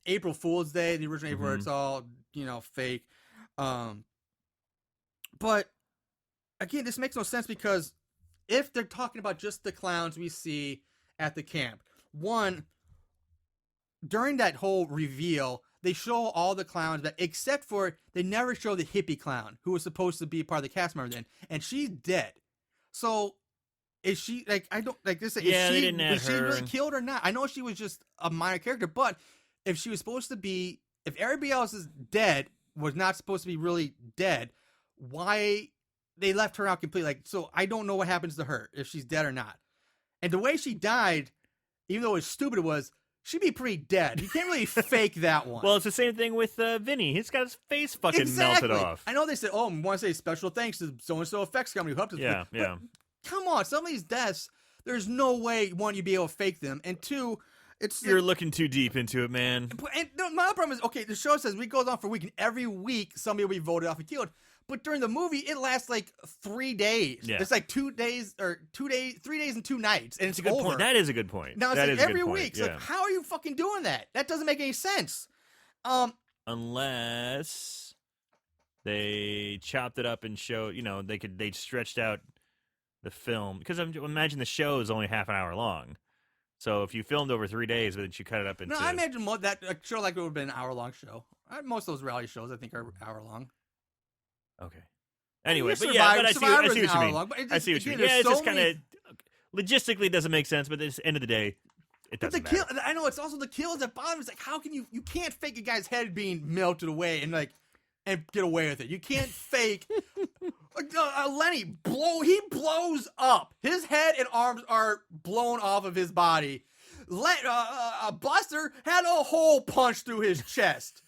April Fool's Day, the original April, where it's all fake. But again, this makes no sense because if they're talking about just the clowns we see at the camp, one, during that whole reveal, they show all the clowns, but except for they never show the hippie clown who was supposed to be part of the cast member then, and she's dead. So is she I don't this? Is she really killed or not? I know she was just a minor character, but if she was supposed to be, if everybody else is dead, was not supposed to be really dead, why they left her out completely? So I don't know what happens to her if she's dead or not. And the way she died, even though it was stupid, she'd be pretty dead. You can't really fake that one. Well, it's the same thing with Vinny. He's got his face fucking melted off. I know they said, we want to say special thanks to so-and-so effects company who helped us. Yeah. Come on, some of these deaths, there's no way, one, you'd be able to fake them, and two, you're looking too deep into it, man. And my other problem is, okay, the show says it goes on for a week, and every week somebody will be voted off and killed. But during the movie, it lasts 3 days. Yeah. It's 2 days or 3 days and 2 nights, and it's a good over. Point. That is a good point. Now it's every week. It's how are you fucking doing that? That doesn't make any sense. Unless they chopped it up and showed, they stretched out the film, because imagine the show is only half an hour long. So if you filmed over 3 days, but then you cut it up into... No, I imagine that a show it would have been an hour-long show. Most of those reality shows, I think, are hour-long. Okay. Anyway, I see what you mean. I see what you mean. Yeah, it's just kind of... Logistically, it doesn't make sense, but at the end of the day, it doesn't matter. I know, it's also the kills at bottom. It's how can you can't fake a guy's head being melted away and get away with it. You can't fake... Lenny, he blows up. His head and arms are blown off of his body. Buster had a hole punched through his chest.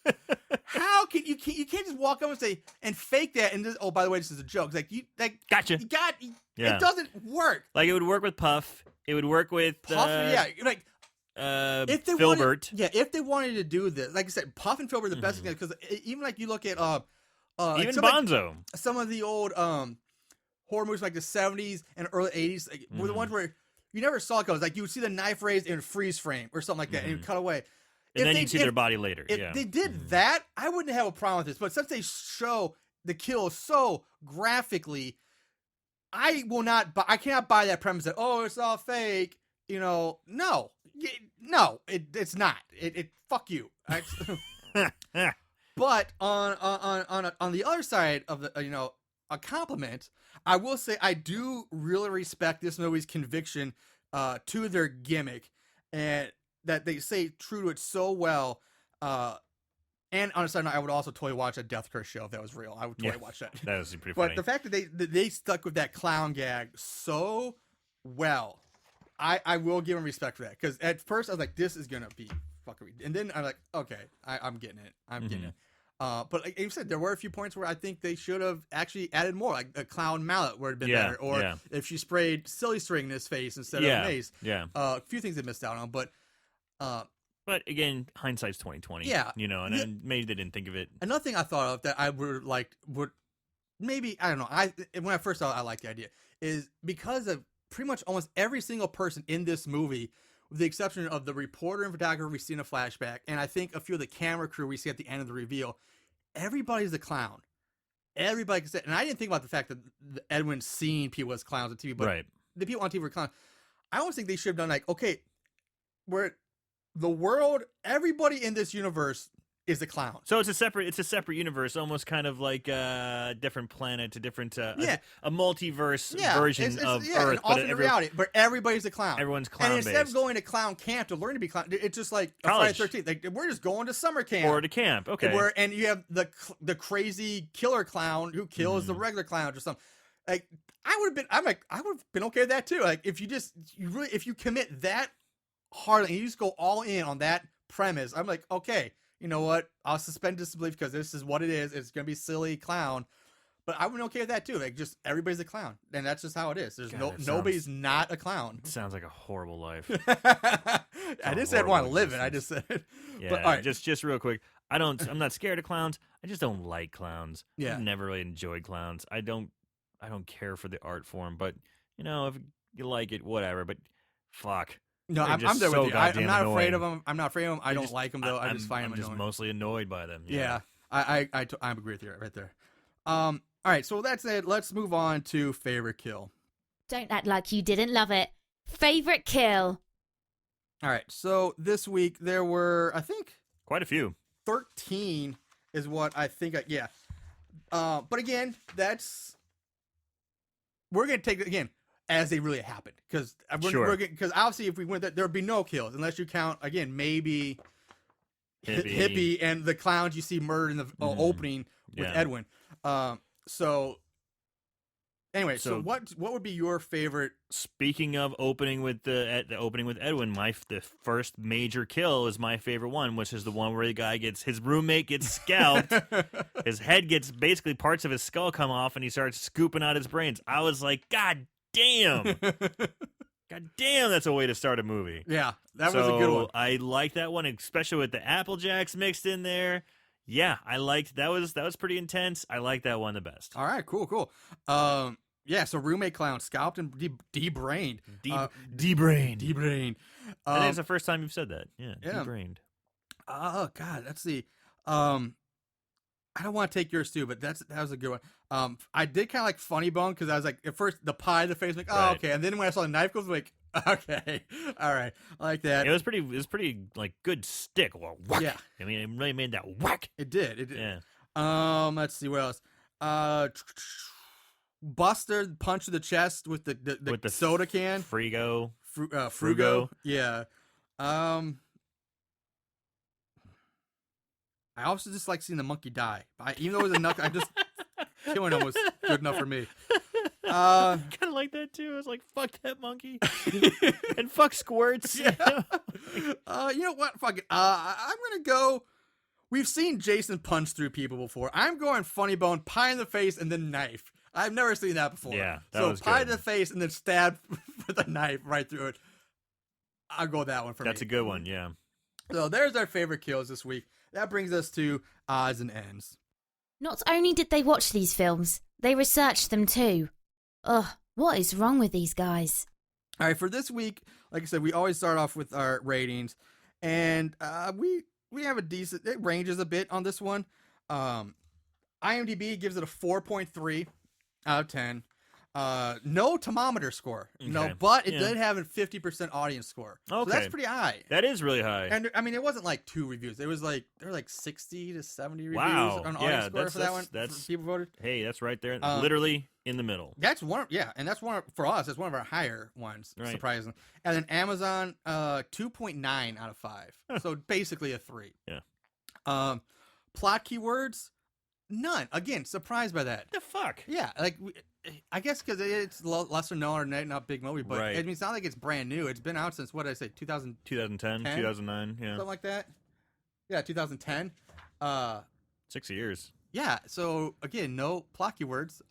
How can you can't just walk up and say and fake that and just, oh, by the way, this is a joke. It's like Gotcha. It doesn't work. Like it would work with Puff. It would work with Puff, like if they Filbert. if they wanted to do this, like I said, Puff and Filbert are the best thing because even like you look at even some, Bonzo. like, some of the old horror movies like the 70s and early 80s were the ones where you never saw it goes like you would see the knife raised in freeze frame or something like that and it would cut away. And then you'd see their body later. If they did that, I wouldn't have a problem with this. But since they show the kill so graphically, I cannot buy that premise that, oh, it's all fake. No, it's not. It fuck you. But on the other side of the, a compliment, I will say I do really respect this movie's conviction to their gimmick and that they stay true to it so well. And on a side note, I would also totally watch a Death Curse show if that was real. I would totally watch that. That was pretty funny. But the fact that they stuck with that clown gag so well, I will give them respect for that. Because at first I was like, this is going to be fuckery. And then I'm like, okay, I'm getting it. I'm getting it. But like you said, there were a few points where I think they should have actually added more, like a clown mallet would have been better. Or if she sprayed silly string in his face instead of mace. Yeah. A few things they missed out on. But again, hindsight's 20/20. Yeah, and maybe they didn't think of it. Another thing I thought of that I would maybe I don't know. When I first saw it, I liked the idea is because of pretty much almost every single person in this movie, with the exception of the reporter and photographer we see in a flashback, and I think a few of the camera crew we see at the end of the reveal. Everybody's a clown. Everybody can say, and I didn't think about the fact that Edwin's seen people as clowns on TV, but the people on TV were clowns. I almost think they should have done like, okay, where the world, everybody in this universe is a clown. So it's a separate universe, almost kind of like a different planet, a different a multiverse version of Earth, an alternate reality. But everybody's a clown. Everyone's clown. And instead of going to clown camp to learn to be clown, it's just like Friday the 13th. Like we're just going to summer camp or to camp. Okay. And you have the crazy killer clown who kills the regular clown or something. Like I would have been okay with that too. Like if you commit that hard and you just go all in on that premise, I'm like, okay. You know what? I'll suspend disbelief because this is what it is. It's gonna be silly clown, but I would be okay with that too. Like, just everybody's a clown, and that's just how it is. There's nobody's not a clown. It sounds like a horrible life. I didn't say I'd want to live it. I just said, yeah. But, all right. Just real quick. I'm not scared of clowns. I just don't like clowns. Yeah. I've never really enjoyed clowns. I don't care for the art form, but if you like it, whatever. But fuck. No, I'm there with you. I'm not afraid of them. I'm not afraid of them. I don't like them though. I just find them annoying. I'm just mostly annoyed by them. Yeah. I agree with you right there. All right, so that's it. Let's move on to favorite kill. Don't act like you didn't love it. Favorite kill. All right, so this week there were, I think, quite a few. 13 is what I think. But again, we're gonna take it again as they really happened, because obviously if we went there would be no kills unless you count again maybe Hippie and the clowns you see murdered in the opening with Edwin. So anyway, so what would be your favorite? Speaking of opening with the opening with Edwin, the first major kill is my favorite one, which is the one where the guy his roommate gets scalped, his head gets basically parts of his skull come off, and he starts scooping out his brains. I was like, God damn, that's a way to start a movie. Yeah, that was a good one. I liked that one, especially with the Apple Jacks mixed in there. Yeah, I liked that was pretty intense. I like that one the best. All right, cool. Yeah, so roommate clown scalped and de-brained. De-brained. I think it's the first time you've said that. Yeah. De-brained. Oh God, let's see. I don't want to take yours too, but that was a good one. I did kind of like Funny Bone because I was like, at first the pie in the face, like, oh, okay, and then when I saw the knife goes, like, okay, all right, I like that. It was pretty like good stick. Well, whack. Yeah, I mean, it really made that whack. It did. Yeah. Let's see what else. Buster punch to the chest with the soda can. Frugo. Yeah. I also just like seeing the monkey die. Even though it was a knuckle, killing him was good enough for me. Kind of like that too. I was like, fuck that monkey. And fuck squirts. Yeah. You know what? Fuck it. I'm going to go we've seen Jason punch through people before. I'm going funny bone, pie in the face, and then knife. I've never seen that before. Yeah, that so was pie good. to the face and then stab with a knife right through it. I'll go with that one for me. That's a good one, yeah. So there's our favorite kills this week. That brings us to odds and ends. Not only did they watch these films, they researched them too. Ugh, what is wrong with these guys? All right, for this week, like I said, we always start off with our ratings, and we have a decent. It ranges a bit on this one. IMDb gives it a 4.3 out of 10. No thermometer score. Okay. No, but it did have a 50% audience score. Okay. So that's pretty high. That is really high. And I mean, it wasn't like 2 reviews. It was like there were like 60 to 70 reviews Wow. on Yeah, audience score that's- for that one. that's- People voted. Hey, that's right there. Literally in the middle. That's one. Yeah, and that's one for us. It's one of our higher ones, Right. surprisingly. And then Amazon, 2.9 out of 5. So basically a 3. Yeah. Plot keywords, none. Again, surprised by that. What the fuck? Yeah, like I guess because it's lesser known or not a big movie, but Right. I mean, it's not like it's brand new. It's been out since what did I say, 2010, 10? 2009, yeah. something like that. Yeah, 2010. 6 years. Yeah. So again, no plot keywords.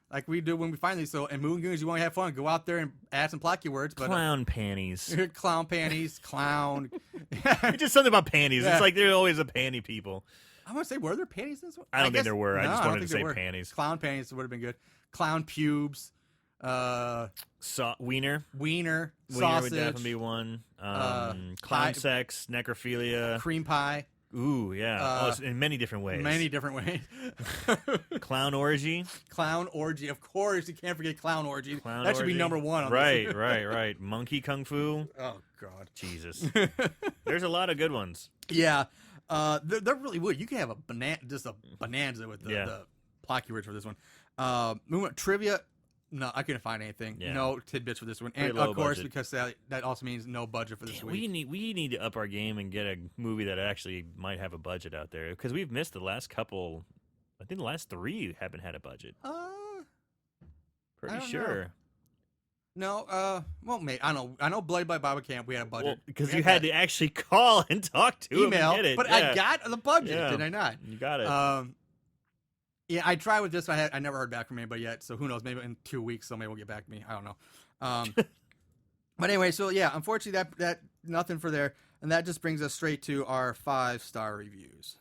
Like we do when we find these. So in Moon Goons, you want to have fun, go out there and add some plot keywords. But Clown panties. clown panties, clown. It's just something about panties. Yeah. It's like they're always a panty people. I want to say, were there panties in this one? I don't think guess- there were. I no, just don't wanted to think there say were. panties. Clown panties would have been good. Clown pubes. Wiener. Wiener. Wiener Sausage. would definitely be one. Clown pie- sex, necrophilia. Cream pie. Ooh, yeah. It's in many different ways. Many different ways. Clown orgy. Clown orgy. Of course, you can't forget clown orgy. Clown that should be orgy. number 1 on Right, this. right. Monkey kung fu. Oh, God. Jesus. There's a lot of good ones. Yeah. They're really would. You can have a bonanza with the plot keywords for this one. Moving on, trivia. No, I couldn't find anything. Yeah. No tidbits for this one. Pretty And low of course, budget. because that also means no budget for this week. We need to up our game and get a movie that actually might have a budget out there because we've missed the last couple. I think the last 3 haven't had a budget. Pretty I don't sure. No, well, mate, I know Bloody by Bible Camp, we had a budget. Because We you had that to actually call and talk to him email, and get it. but yeah. I got the budget, Yeah. did I not? You got it. Yeah, I tried with this. I never heard back from anybody yet, so who knows? Maybe in 2 weeks somebody will get back to me. I don't know. But anyway, so yeah, unfortunately that nothing for there, and that just brings us straight to our 5-star reviews.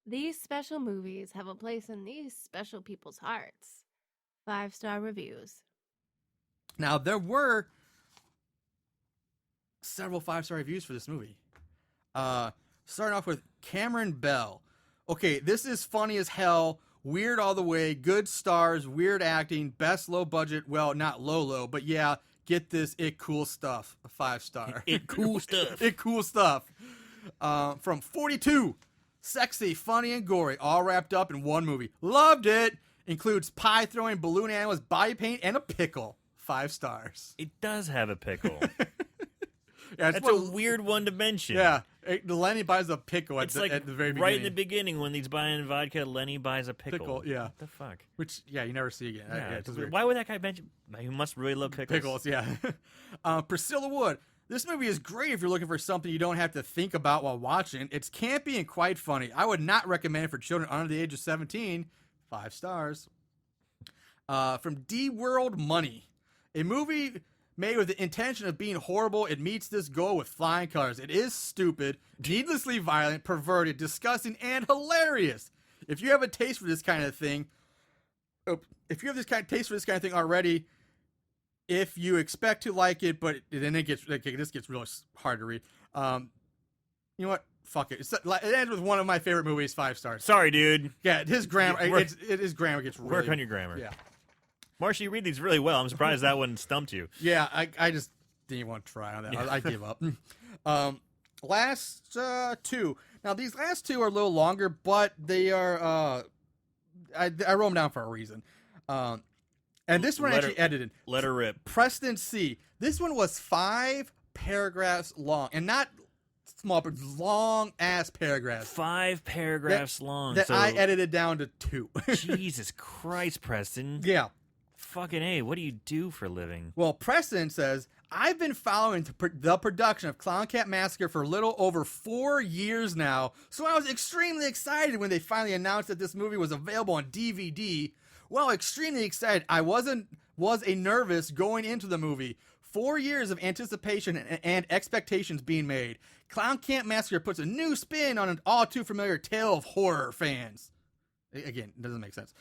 These special movies have a place in these special people's hearts. 5-star reviews. Now there were several 5-star reviews for this movie. Starting off with Cameron Bell. Okay, this is funny as hell, weird all the way, good stars, weird acting, best low budget, well, not low, but yeah, get this, it cool stuff, a 5-star. It cool stuff. It cool stuff. From 42, sexy, funny, and gory, all wrapped up in one movie. Loved it. Includes pie throwing, balloon animals, body paint, and a pickle. 5 stars. It does have a pickle. Yeah, That's a weird one to mention. Yeah, Lenny buys a pickle at It's the, like at the very beginning. right in the beginning when he's buying vodka, Lenny buys a pickle. Pickle, yeah. What the fuck? Which, yeah, you never see again. Yeah, it's weird. why would that guy mention? He must really love pickles. Pickles, yeah. Priscilla Wood. This movie is great if you're looking for something you don't have to think about while watching. It's campy and quite funny. I would not recommend it for children under the age of 17. 5 stars. From D World Money. A movie made with the intention of being horrible, it meets this goal with flying colors. It is stupid, needlessly violent, perverted, disgusting, and hilarious. If you have a taste for this kind of thing, already, if you expect to like it, but then this gets really hard to read. You know what? Fuck it. It ends with one of my favorite movies, 5 stars. Sorry, dude. Yeah, his grammar. His grammar gets really. Work on your grammar. Yeah. Marcia, you read these really well. I'm surprised that one stumped you. Yeah, I just didn't want to try on that. I give up. Last 2. Now, these last 2 are a little longer, but they are, I wrote them down for a reason. And this one I actually edited. Let her rip. Preston C. This one was 5 paragraphs long, and not small, but long-ass paragraphs. 5 paragraphs long. That so, I edited down to 2. Jesus Christ, Preston. Yeah. Fucking A, what do you do for a living? Well, Preston says, I've been following the production of Klown Kamp MAssacre for a little over 4 years now, so I was extremely excited when they finally announced that this movie was available on DVD. Well, extremely excited. I was a nervous going into the movie. 4 years of anticipation and expectations being made. Klown Kamp MAssacre puts a new spin on an all too familiar tale of horror fans. Again, it doesn't make sense.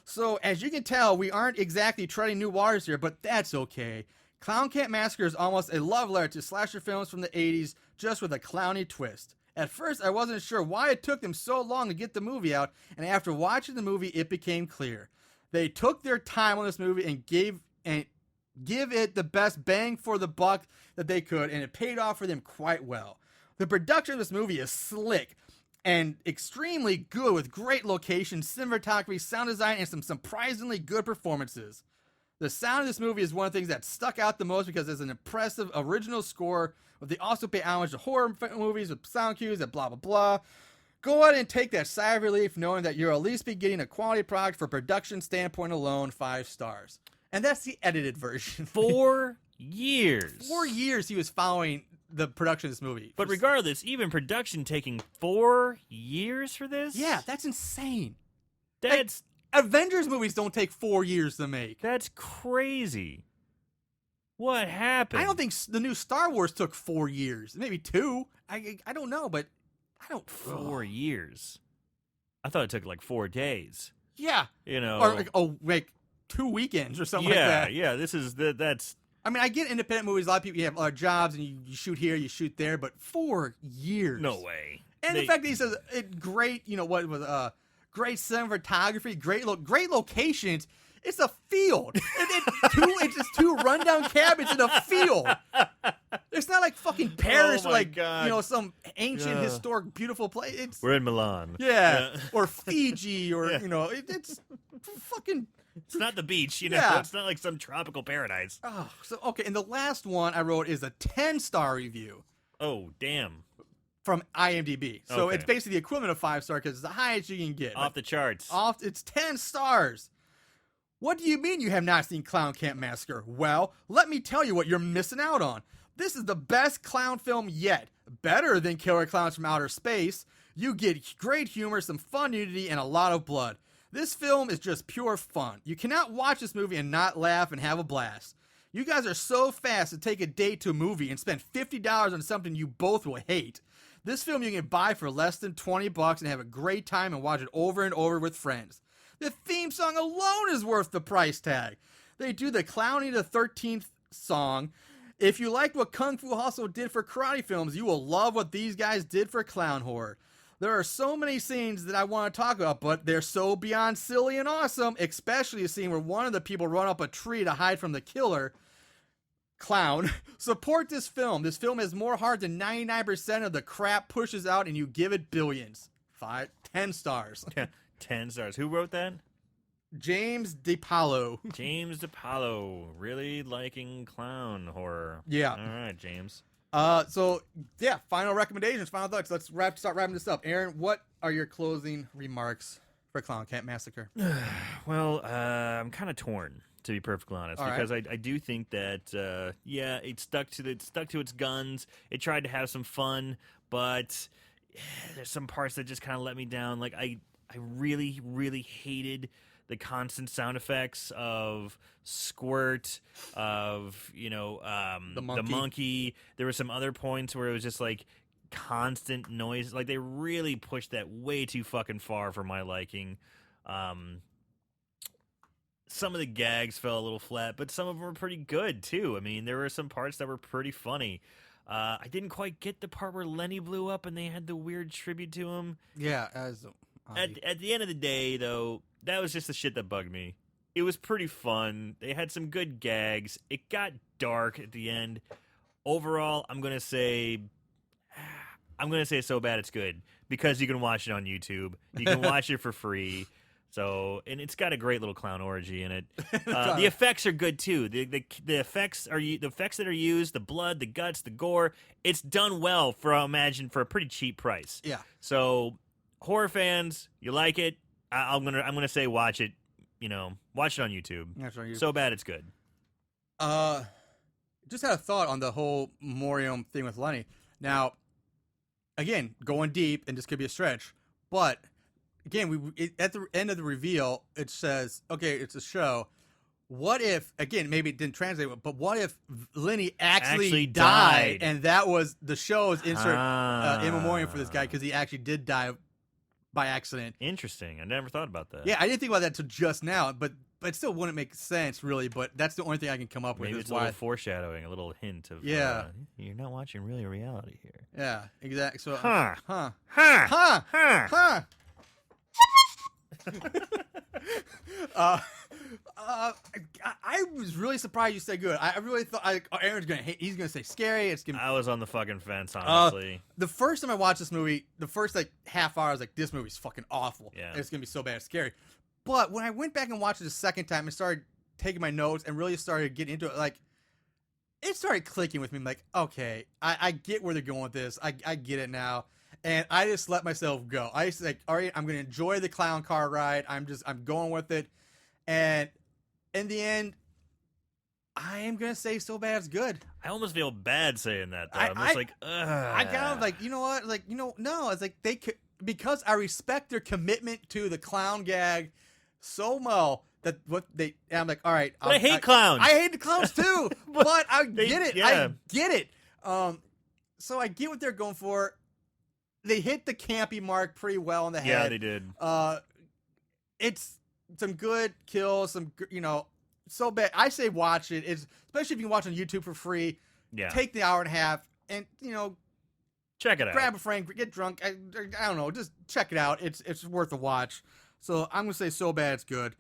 So as you can tell, we aren't exactly treading new waters here, but that's okay. Klown Kamp MAssacre is almost a love letter to slasher films from the 80s, just with a clowny twist. At first, I wasn't sure why it took them so long to get the movie out, and after watching the movie, it became clear. They took their time on this movie and give it the best bang for the buck that they could, and it paid off for them quite well. The production of this movie is slick and extremely good, with great locations, cinematography, sound design, and some surprisingly good performances. The sound of this movie is one of the things that stuck out the most because it's an impressive original score, but they also pay homage to horror movies with sound cues and blah blah blah. Go ahead and take that sigh of relief knowing that you'll at least be getting a quality product for production standpoint alone, 5 stars. And that's the edited version. 4 years. 4 years he was following the production of this movie. But regardless, even production taking 4 years for this? Yeah, that's insane. That's Avengers movies don't take 4 years to make. That's crazy. What happened? I don't think the new Star Wars took 4 years. Maybe 2. I don't know, but I don't... 4 years. I thought it took like 4 days. Yeah. You know. Or like 2 weekends or something like that. Yeah, that's... I mean, I get independent movies. A lot of people, you have jobs and you shoot here, you shoot there, but 4 years. No way. And the fact that he says great, what was great cinematography, great locations. It's a field. It's just 2 rundown cabins in a field. It's not like fucking Paris, God. some ancient, historic, beautiful place. We're in Milan. Yeah. Or Fiji, or it's fucking. It's not the beach, Yeah. It's not like some tropical paradise. Oh, so okay. And the last one I wrote is a 10-star review. Oh, damn. From IMDb. So Okay. it's basically the equivalent of 5-star because it's the highest you can get. Off the charts. It's 10 stars. What do you mean you have not seen Klown Kamp MAssacre? Well, let me tell you what you're missing out on. This is the best clown film yet. Better than Killer Clowns from Outer Space. You get great humor, some fun nudity, and a lot of blood. This film is just pure fun. You cannot watch this movie and not laugh and have a blast. You guys are so fast to take a date to a movie and spend $50 on something you both will hate. This film you can buy for less than $20 and have a great time and watch it over and over with friends. The theme song alone is worth the price tag. They do the Clowny the 13th song. If you liked what Kung Fu Hustle did for karate films, you will love what these guys did for clown horror. There are so many scenes that I want to talk about, but they're so beyond silly and awesome, especially a scene where one of the people run up a tree to hide from the killer clown. Support this film. This film has more heart than 99% of the crap pushes out, and you give it billions. 10 stars. 10 stars. Who wrote that? James DiPaolo. James DiPaolo. Really liking clown horror. Yeah. All right, James. So yeah, final recommendations, final thoughts. Let's start wrapping this up. Aaron, what are your closing remarks for Klown Kamp MAssacre? Well, I'm kind of torn, to be perfectly honest, All because I do think that it stuck to its guns. It tried to have some fun, but there's some parts that just kind of let me down. Like I really, really hated the constant sound effects of squirt, of the monkey. There were some other points where it was just like constant noise. Like they really pushed that way too fucking far for my liking. Some of the gags fell a little flat, but some of them were pretty good too. I mean, there were some parts that were pretty funny. I didn't quite get the part where Lenny blew up and they had the weird tribute to him. Yeah, At the end of the day, though, that was just the shit that bugged me. It was pretty fun. They had some good gags. It got dark at the end. Overall, I'm gonna say so bad it's good because you can watch it on YouTube. You can watch it for free. So, and it's got a great little clown orgy in it. The effects are good too. The effects that are used, the blood, the guts, the gore. It's done well for a pretty cheap price. Yeah. So, horror fans, you like it? I'm gonna say watch it. Watch it on YouTube. That's right. So bad it's good. just had a thought on the whole memoriam thing with Lenny. Now, again, going deep, and this could be a stretch, but again, at the end of the reveal, it says, okay, it's a show. What if, again, maybe it didn't translate, but what if Lenny actually died, and that was the show's insert in memoriam for this guy because he actually did die by accident? Interesting. I never thought about that. Yeah, I didn't think about that until just now, but it still wouldn't make sense, really, but that's the only thing I can come up with. Maybe it's a little foreshadowing, a little hint of, you're not watching really a reality here. Yeah, exactly. So, Huh. I was really surprised you said good. I really thought Aaron's gonna hate. He's gonna say scary. I was on the fucking fence, honestly. The first time I watched this movie, the first like half hour, I was like, "This movie's fucking awful. Yeah, it's gonna be so bad, it's scary." But when I went back and watched it the second time and started taking my notes and really started getting into it, like it started clicking with me. I'm like, okay, I get where they're going with this. I get it now. And I just let myself go. I just like, all right, I'm going to enjoy the clown car ride. I'm going with it. And in the end, I am going to say so bad it's good. I almost feel bad saying that, though. I'm just like, ugh. I kind of like, you know what? Like, no. It's like because I respect their commitment to the clown gag so well that I'm like, all right. But I hate clowns. I hate the clowns too. but I get it. Yeah. I get it. So I get what they're going for. They hit the campy mark pretty well in the head. Yeah, they did. It's some good kills, some so bad. I say watch it. Especially if you can watch on YouTube for free. Yeah. Take the hour and a half and check it out. Grab a friend, get drunk. I don't know. Just check it out. It's worth a watch. So I'm gonna say so bad it's good.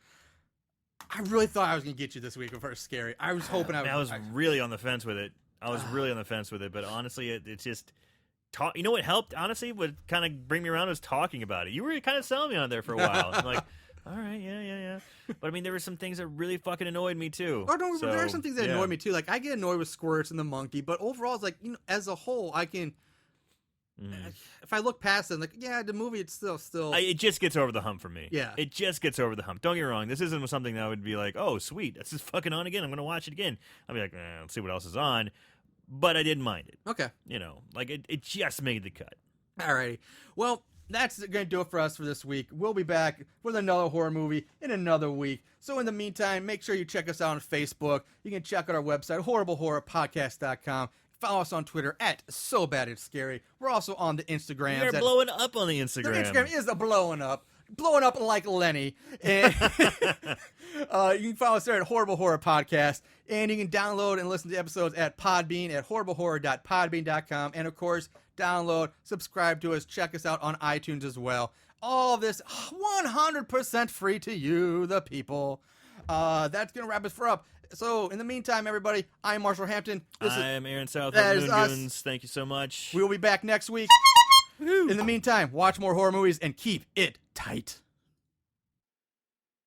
I really thought I was gonna get you this week for scary. I was hoping I was really on the fence with it. But honestly, it's just. You know what helped, honestly, would kind of bring me around was talking about it. You were kind of selling me on there for a while. I'm like, all right, yeah. But, I mean, there were some things that really fucking annoyed me, too. Oh, no, there are some things that annoy me, too. Like, I get annoyed with Squirts and the monkey, but overall, it's like, as a whole, I can... If I look past it, like, yeah, the movie, it's still... It just gets over the hump for me. Yeah. It just gets over the hump. Don't get me wrong. This isn't something that I would be like, oh, sweet, that's just fucking on again. I'm going to watch it again. I'll be like, let's see what else is on. But I didn't mind it. Okay. Like it just made the cut. Alrighty. Well, that's going to do it for us for this week. We'll be back with another horror movie in another week. So in the meantime, make sure you check us out on Facebook. You can check out our website, horriblehorrorpodcast.com. Follow us on Twitter at So Bad It's Scary. We're also on the Instagram. We're blowing up on the Instagram. The Instagram is blowing up. Blowing up like Lenny. And you can follow us there at Horrible Horror Podcast. And you can download and listen to episodes at Podbean at horriblehorror.podbean.com. And, of course, download, subscribe to us, check us out on iTunes as well. All of this 100% free to you, the people. That's going to wrap us up. So, in the meantime, everybody, I'm Marshall Hampton. I'm Aaron South. That is us. Goons. Thank you so much. We will be back next week. In the meantime, watch more horror movies and keep it tight.